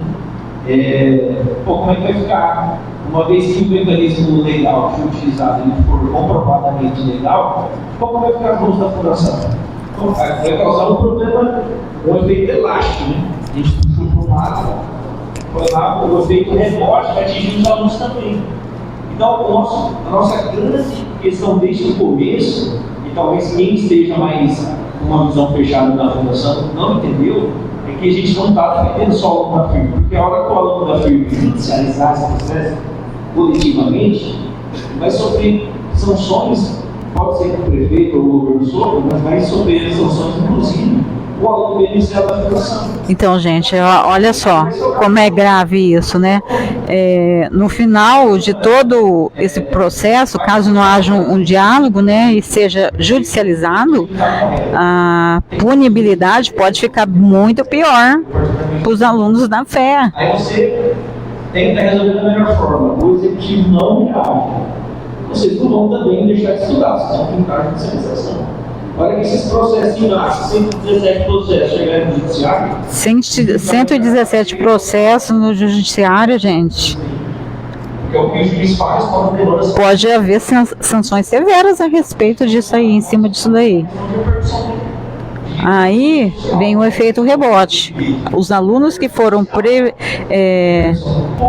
como é que vai ficar? Uma vez que o mecanismo legal que foi utilizado ele for comprovadamente legal, como vai ficar a bolsa da fundação? Vai causar um problema, um efeito elástico, né? A gente puxou para um lado, foi lá, o efeito rebote vai atingir os alunos também. Então, a nossa grande questão desde o começo, e talvez quem esteja mais com uma visão fechada da fundação não entendeu, é que a gente não está defendendo só o aluno da firma, porque a hora que o aluno da firma judicializar esse processo coletivamente, vai sofrer sanções, pode ser com o prefeito ou o governo sobre, mas vai sofrer sanções, inclusive, o aluno beneficiado da fundação. Então, gente, olha só como é grave isso, né? No final de todo esse processo, caso não haja um diálogo, né, e seja judicializado, a punibilidade pode ficar muito pior para os alunos da fé. Aí você tenta resolver da melhor forma, o executivo não reage. Vocês não vão também deixar de estudar, vocês vão tentar de judicialização. Olha que esses processos em massa, 117 processos chegarem no judiciário. 117 processos no judiciário, gente. Porque o que o juiz faz quando demora. Pode haver sanções severas a respeito disso aí, em cima disso daí. Aí vem o efeito rebote. Os alunos que foram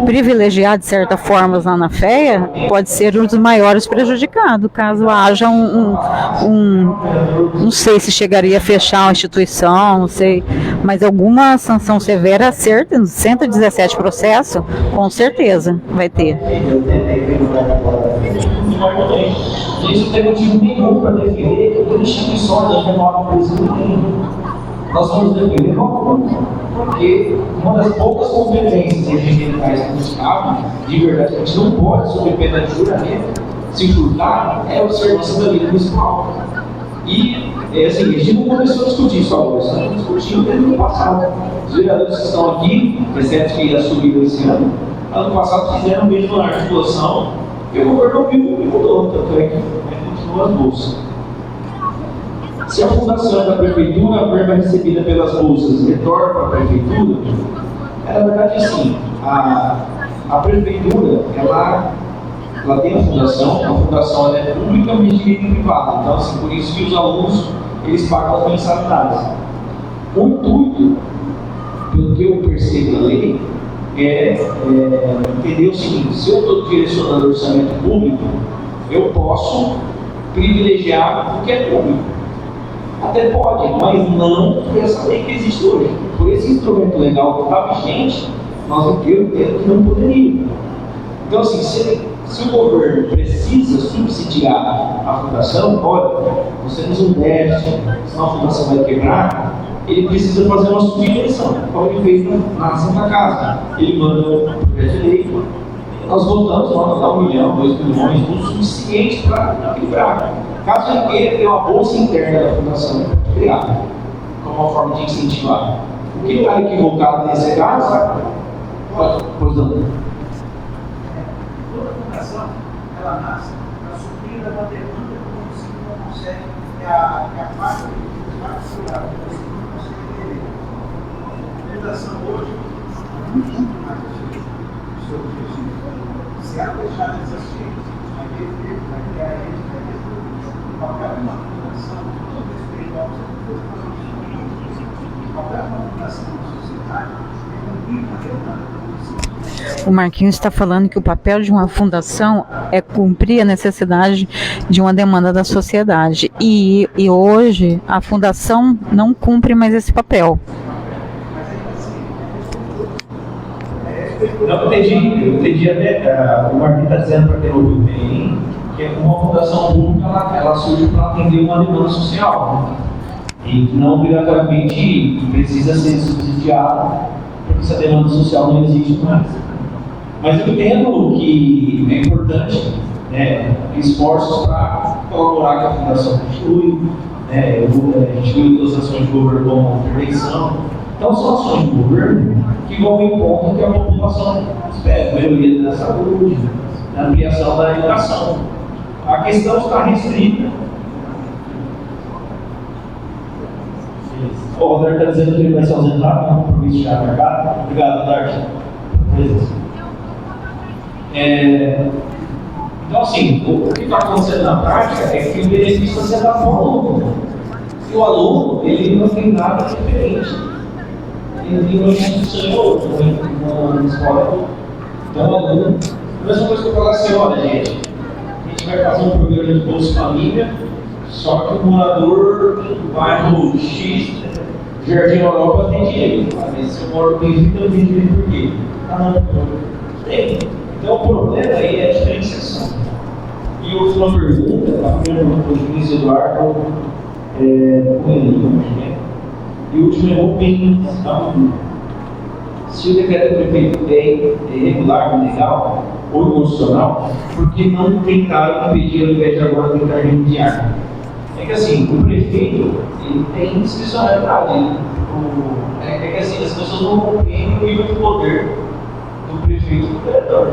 privilegiados de certa forma lá na FEA pode ser um dos maiores prejudicados, caso haja não sei se chegaria a fechar uma instituição, não sei, mas alguma sanção severa, certa, 117 processos, com certeza vai ter. Isso não tem motivo nenhum para defender que toda instituição da renova por isso nenhum. Nós vamos defender porque uma das poucas competências regimentais que nos cabe, de verdade, a gente não pode, sob pena de juramento, se furtar, é a observância da lei municipal. E, assim, a gente não começou a discutir isso agora, estamos discutindo desde o ano passado. Os vereadores que estão aqui, exceto que assumiram esse ano passado fizeram mesmo na articulação, e o governo ouviu e mudou, tanto é que continua as bolsas. Se a fundação da prefeitura, a verba recebida pelas bolsas retorna para a prefeitura, na verdade assim, a prefeitura, ela tem a fundação ela é pública, mas de direito privado, então assim, por isso que os alunos, eles pagam as mensalidades. O intuito, pelo que eu percebo da lei, entender o seguinte: se eu estou direcionando o orçamento público, eu posso privilegiar o que é público. Até pode, mas não por essa lei que existe hoje. Por esse instrumento legal que está vigente, eu entendo que não poderia. Então, assim, se o governo precisa subsidiar a fundação, olha, você temos um déficit, senão a fundação vai quebrar, ele precisa fazer uma subdireção, como ele fez na Santa Casa. Ele manda o projeto de lei, nós votamos, vamos dar 1 milhão, 2 milhões, o suficiente para equilibrar. Caso ele queira ter uma bolsa interna da fundação, criar, como uma forma de incentivar. O que está equivocado nesse caso? Pois não. Toda fundação, ela nasce para suprir uma demanda que o município não consegue, que a parte segurar, o município não consegue entender. A fundação hoje é muito mais difícil do seu objetivo. Se ela deixar essas cheias, vai ter a rede, vai ter tudo. O papel de uma fundação, todo respeito aos o papel de uma fundação na sociedade é cumprir uma demanda do município. O Marquinhos está falando que o papel de uma fundação é cumprir a necessidade de uma demanda da sociedade. E hoje a fundação não cumpre mais esse papel. Não, eu entendi até, o Marquinhos está dizendo, para quem não ouviu bem, que uma fundação pública ela surge para atender uma demanda social, né? E que não obrigatoriamente precisa ser subsidiada, porque essa demanda social não existe mais. Mas eu entendo que é importante, né, esforços para colaborar com a fundação continue, né, a gente viu as ações de governo como intervenção. Então são ações de governo que vão em conta que a população espera, melhoria da saúde, a ampliação da educação. A questão está restrita. O Roberto está dizendo que ele vai se ausentar, não compromisso já marcado. Obrigado, Dart. Então, assim, o que está acontecendo na prática é que o benefício está sendo dado ao aluno. E o aluno, ele não tem nada diferente. Ele tem uma instituição em outra, uma escola. Então, o aluno, a mesma coisa que eu falo assim: olha, gente, a gente vai fazer um programa de Bolsa Família, só que o morador do bairro X, Jardim Europa, tem direito. Mas se eu moro no Benfica, eu tenho direito por quê? Não tem. Então o problema aí é a diferenciação. E última pergunta, a primeira para o juiz Eduardo Coelho, né? E o último é o bem. Se o decreto do prefeito é irregular, legal ou inconstitucional, por que não tentaram impedir ao invés de agora tentar remediar? É que assim, o prefeito ele tem discricionalidade. É que assim, as pessoas não compreendem o nível de poder do prefeito e do vereador.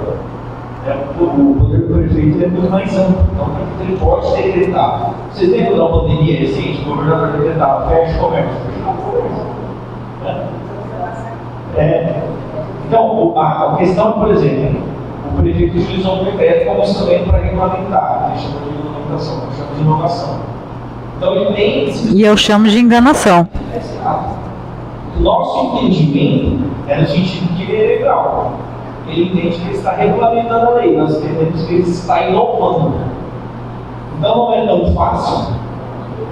O poder do prefeito é muito mais amplo, então ele pode decretar. Vocês lembram da pandemia recente? O governador decretava fecha o comércio. Então, a questão, por exemplo, o prefeito utilizou um decreto como instrumento para regulamentar, ele chama de regulamentação, ele chama de inovação. Então ele tem. E eu chamo de enganação. Nosso entendimento é no sentido que ele é legal. Ele entende que ele está regulamentando a lei, nós entendemos que ele está inovando. Então não é tão fácil,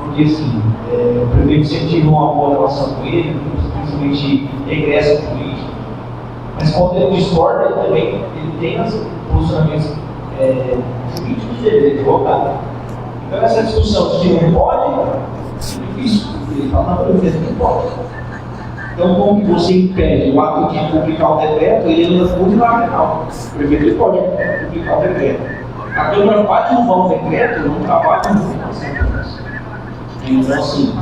porque assim, o prefeito sempre tive uma boa relação com ele, principalmente regresso político. Mas quando ele discorda, ele também tem os posicionamentos jurídicos dele, advogado. Então essa discussão de quem não pode é difícil, ele fala, não, prefeito não pode. Então, como que você impede o ato de publicar o decreto, ele ainda pode lá legal. O prefeito pode publicar o decreto. A Câmara vai derrubar o decreto, não trabalha muito. Então, assim,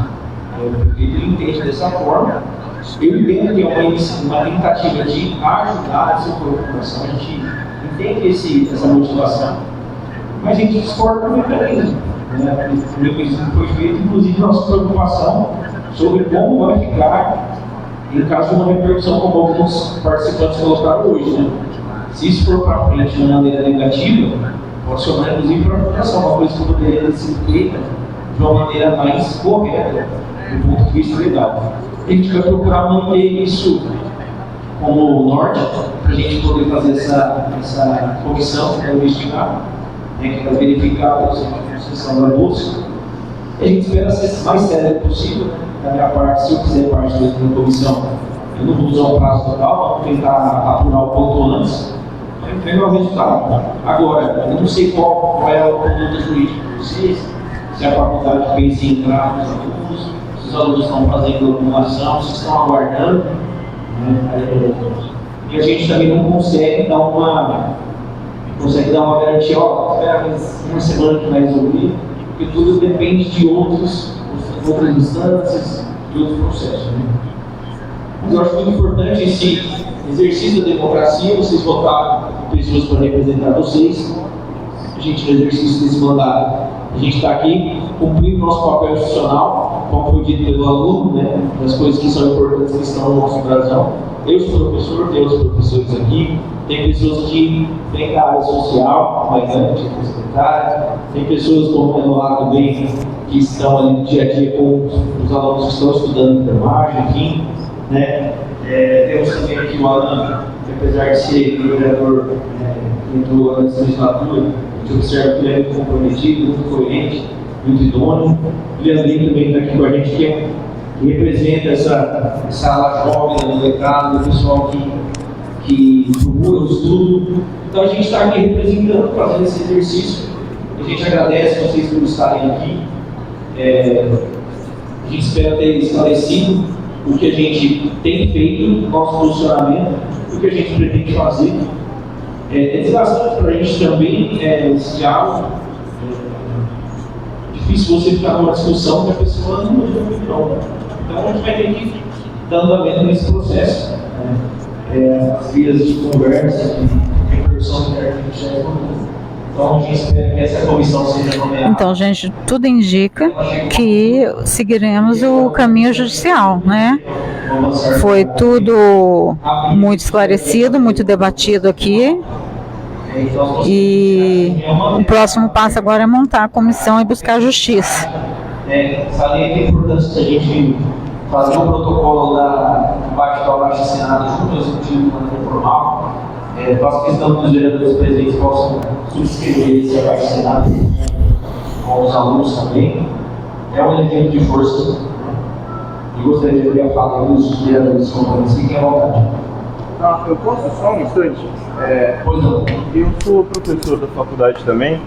o prefeito entende dessa forma. Eu entendo que é uma tentativa de ajudar essa população. A gente entende essa motivação. Mas a gente discorda do mecanismo. O mecanismo foi feito, inclusive, nossa preocupação sobre como vai ficar em caso de uma repercussão, como alguns participantes colocaram hoje, né? Se isso for para frente de uma maneira negativa, pode somar inclusive para a fundação, uma coisa que poderia ser feita de uma maneira mais correta, do ponto de vista legal. A gente vai procurar manter isso como norte, para a gente poder fazer essa comissão, investigar, que vai verificar a concessão da bolsa. E a gente espera ser mais sério possível, da minha parte, se eu quiser parte da comissão, eu não vou usar o prazo total, vou tentar apurar o ponto antes, pegar o resultado. Agora, eu não sei qual é a conduta jurídica de vocês, se a faculdade pensa em entrar nos alunos, se os alunos estão fazendo alguma ação, se estão aguardando. E a gente também não consegue dar uma garantia, espera mais uma semana que vai resolver, porque tudo depende de outras instâncias e outros processos. Né? Mas eu acho muito importante esse exercício da democracia, vocês votaram pessoas para representar vocês, a gente no exercício desse mandato, a gente está aqui cumprindo nosso papel institucional, como foi dito pelo aluno, né, das coisas que são importantes que estão no nosso brasão. Eu sou professor, tem outros professores aqui, tem pessoas que vêm da área social, paisante, secretária, tem pessoas como o Eduardo também, que estão ali no dia a dia com os alunos que estão estudando enfermagem, enfim, né? Temos também aqui o Alan, que apesar de ser vereador, que entrou nessa legislatura, a gente observa que ele é muito comprometido, muito coerente, muito idôneo. O Leandrinho também está aqui com a gente, que representa essa ala jovem da molecada, do pessoal que procura o estudo. Então a gente está aqui representando, fazendo esse exercício. A gente agradece vocês por estarem aqui. A gente espera ter esclarecido o que a gente tem feito, nosso posicionamento, o que a gente pretende fazer. É desgastante para a gente também esse diálogo. É difícil você ficar numa discussão que a pessoa não tem opinião. Então a gente vai ter que ir dando andamento nesse processo. As vias de conversa, de repercussão interna. Então a gente espera que essa comissão seja nomeada. Então, gente, tudo indica que seguiremos o caminho judicial, né? Foi tudo muito esclarecido, muito debatido aqui. E o próximo passo agora é montar a comissão e buscar a justiça. Salienta a importância da gente fazer o protocolo da parte da Baixa Senado junto ao Executivo de maneira formal. Faço questão que os vereadores presentes possam subscrever esse Baixa Senado com os alunos também. É um evento de força. E gostaria de ouvir a fala dos vereadores componentes. Fiquem à vontade. Eu posso só um instante? Pois não. Eu sou professor da faculdade também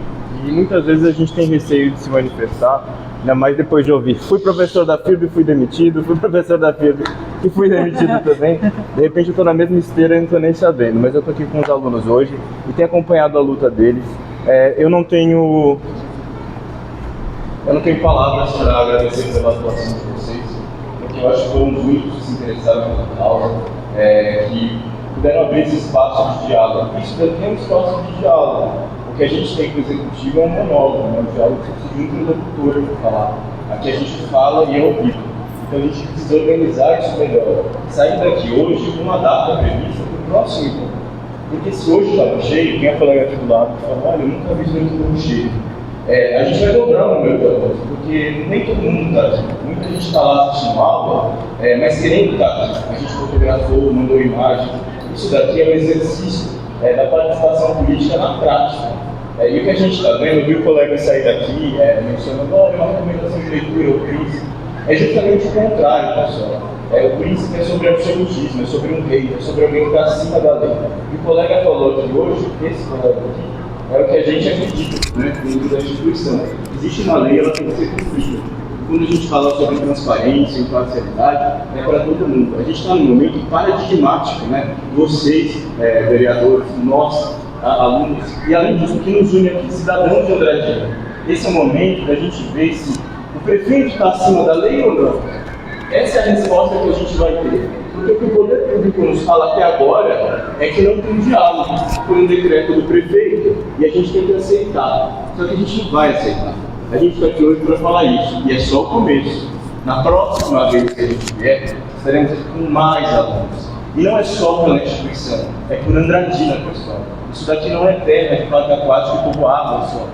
e muitas vezes a gente tem receio de se manifestar, ainda mais depois de ouvir. Fui professor da FIRB e fui demitido, fui professor da FIRB e fui demitido também. De repente eu estou na mesma esteira e não estou nem sabendo, mas eu estou aqui com os alunos hoje e tenho acompanhado a luta deles. Eu não tenho palavras para agradecer pela atuação de vocês, porque eu acho que foram muitos que se interessaram pela aula, que puderam abrir esse espaço de diálogo. Isso daqui é um espaço de diálogo. O que a gente tem com o executivo é um monólogo, um diálogo que precisa de um interlocutor para falar. Aqui a gente fala e é ouvido. Então a gente precisa organizar isso melhor. Sair daqui hoje com uma data prevista para o próximo encontro. Porque se hoje estava cheio, quem é colega aqui do lado fala, olha, eu nunca vi isso tão cheio. A gente vai dobrar o número de alunos, porque nem todo mundo está aqui. Muita gente está lá assistindo aula, mas querendo estar aqui. A gente fotografou, mandou imagens. Isso daqui é um exercício da participação política na prática. E o que a gente está vendo, eu vi o colega sair daqui mencionando, olha, uma recomendação de leitura, o príncipe. É justamente o contrário, pessoal. O príncipe é sobre absolutismo, é sobre um rei, é sobre alguém que está acima da lei. E o colega falou aqui hoje, esse colega aqui, é o que a gente acredita, né, dentro da instituição. Existe uma lei, ela tem que ser cumprida. Quando a gente fala sobre transparência e imparcialidade, é para todo mundo. A gente está num momento paradigmático, né? Vocês, vereadores, nós, alunos, e além disso, o que nos une aqui, cidadãos de Andradina. Esse é o momento da gente ver se o prefeito está acima da lei ou não. Essa é a resposta que a gente vai ter. Porque o que o poder público nos fala até agora é que não tem diálogo com um decreto do prefeito e a gente tem que aceitar. Só que a gente não vai aceitar. A gente está aqui hoje para falar isso, e é só o começo. Na próxima vez que a gente vier, estaremos aqui com mais alunos. E não é só pela instituição, é por Andradina, pessoal. Isso daqui não é terra de parque aquático e povoado só.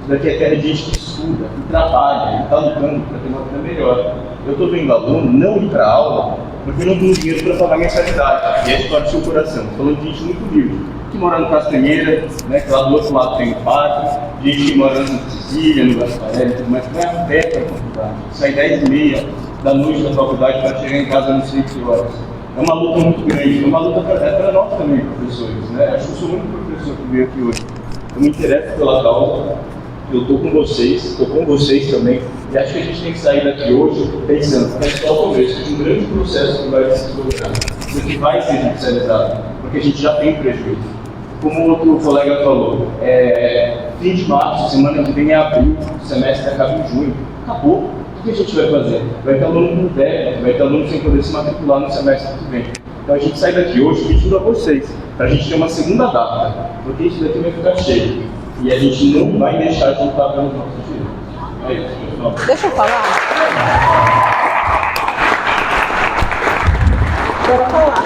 daqui é terra de gente que estuda, que trabalha, que está lutando para ter uma vida melhor. Eu estou vendo aluno não ir para aula porque não tem dinheiro para pagar mensalidade. E é de parte do seu coração. Falando de gente muito humilde, que mora no Castanheira, né, que lá do outro lado tem o parque, gente que mora no Sicília, no Gasparelli, mas vai a pé para a faculdade. Sai 10h30 da noite da faculdade para chegar em casa não sei que horas. É uma luta muito grande, é uma luta para nós também, professores. Né? Acho que eu sou o único professor que veio aqui hoje. Eu me interesso pela causa, eu estou com vocês também, e acho que a gente tem que sair daqui hoje pensando que é só o começo de um grande processo que vai se desenvolver, que vai ser judicializado, porque a gente já tem prejuízo. Como o outro colega falou, fim de março, semana que vem é abril, o semestre acaba em junho, acabou. O que a gente vai fazer? Vai ter aluno com débito, vai ter aluno sem poder se matricular no semestre que vem. Então a gente sai daqui hoje pedindo a vocês, para a gente ter uma segunda data, porque isso daqui vai ficar cheio. E a gente não vai deixar de lutar pelos nossos direitos. É isso, pessoal. Deixa eu falar. Quero falar.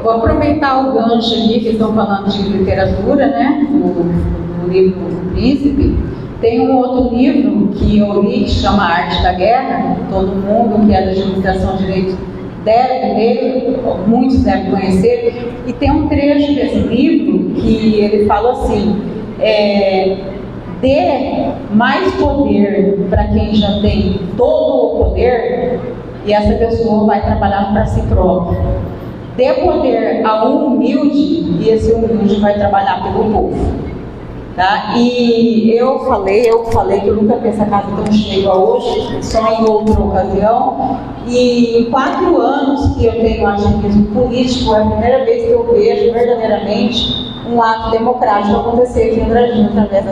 Vou aproveitar o gancho aqui que estão falando de literatura, né? O livro O Príncipe. Tem um outro livro que eu li que chama Arte da Guerra. Todo mundo que é da administração de direito deve ler, muitos devem conhecer. E tem um trecho desse livro que ele fala assim: dê mais poder para quem já tem todo o poder e essa pessoa vai trabalhar para si própria. Dê poder a um humilde e esse humilde vai trabalhar pelo povo. Tá? E eu falei que eu nunca vi essa casa tão cheia hoje, só em outra ocasião. E em 4 anos que eu tenho ativismo político, é a primeira vez que eu vejo verdadeiramente um ato democrático acontecer aqui em Andradina, através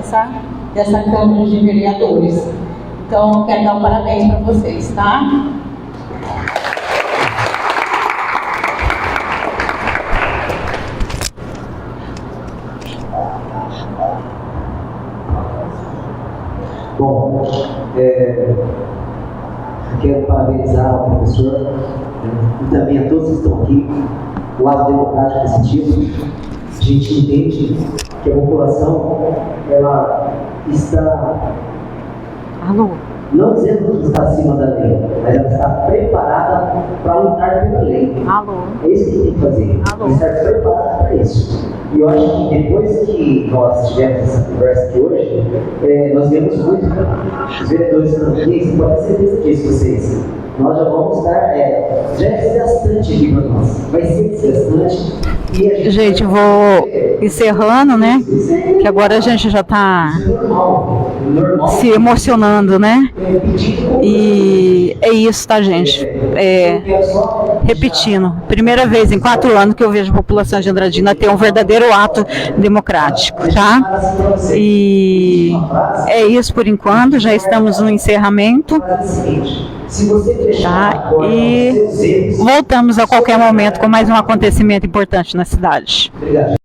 dessa Câmara de Vereadores. Então, eu quero dar um parabéns para vocês, tá? Bom, quero parabenizar o professor e também a todos que estão aqui. O ato democrático desse tipo, a gente entende que a população ela está, não dizendo que está acima da lei, mas ela está preparada para lutar pela lei. É isso que tem que fazer, estar preparada para isso. E eu acho que depois que nós tivemos essa conversa aqui hoje, nós vemos muito os vereadores campineses, pode ter certeza disso, vocês. Nós já vamos estar, já é desgastante aqui para nós, vai ser desgastante. Gente, eu vou encerrando, né? Que agora a gente já está se emocionando, né? E é isso, tá, gente? Repetindo, primeira vez em 4 anos que eu vejo a população de Andradina ter um verdadeiro ato democrático, tá? E é isso por enquanto, já estamos no encerramento. Tá? E voltamos a qualquer momento com mais um acontecimento importante na cidade.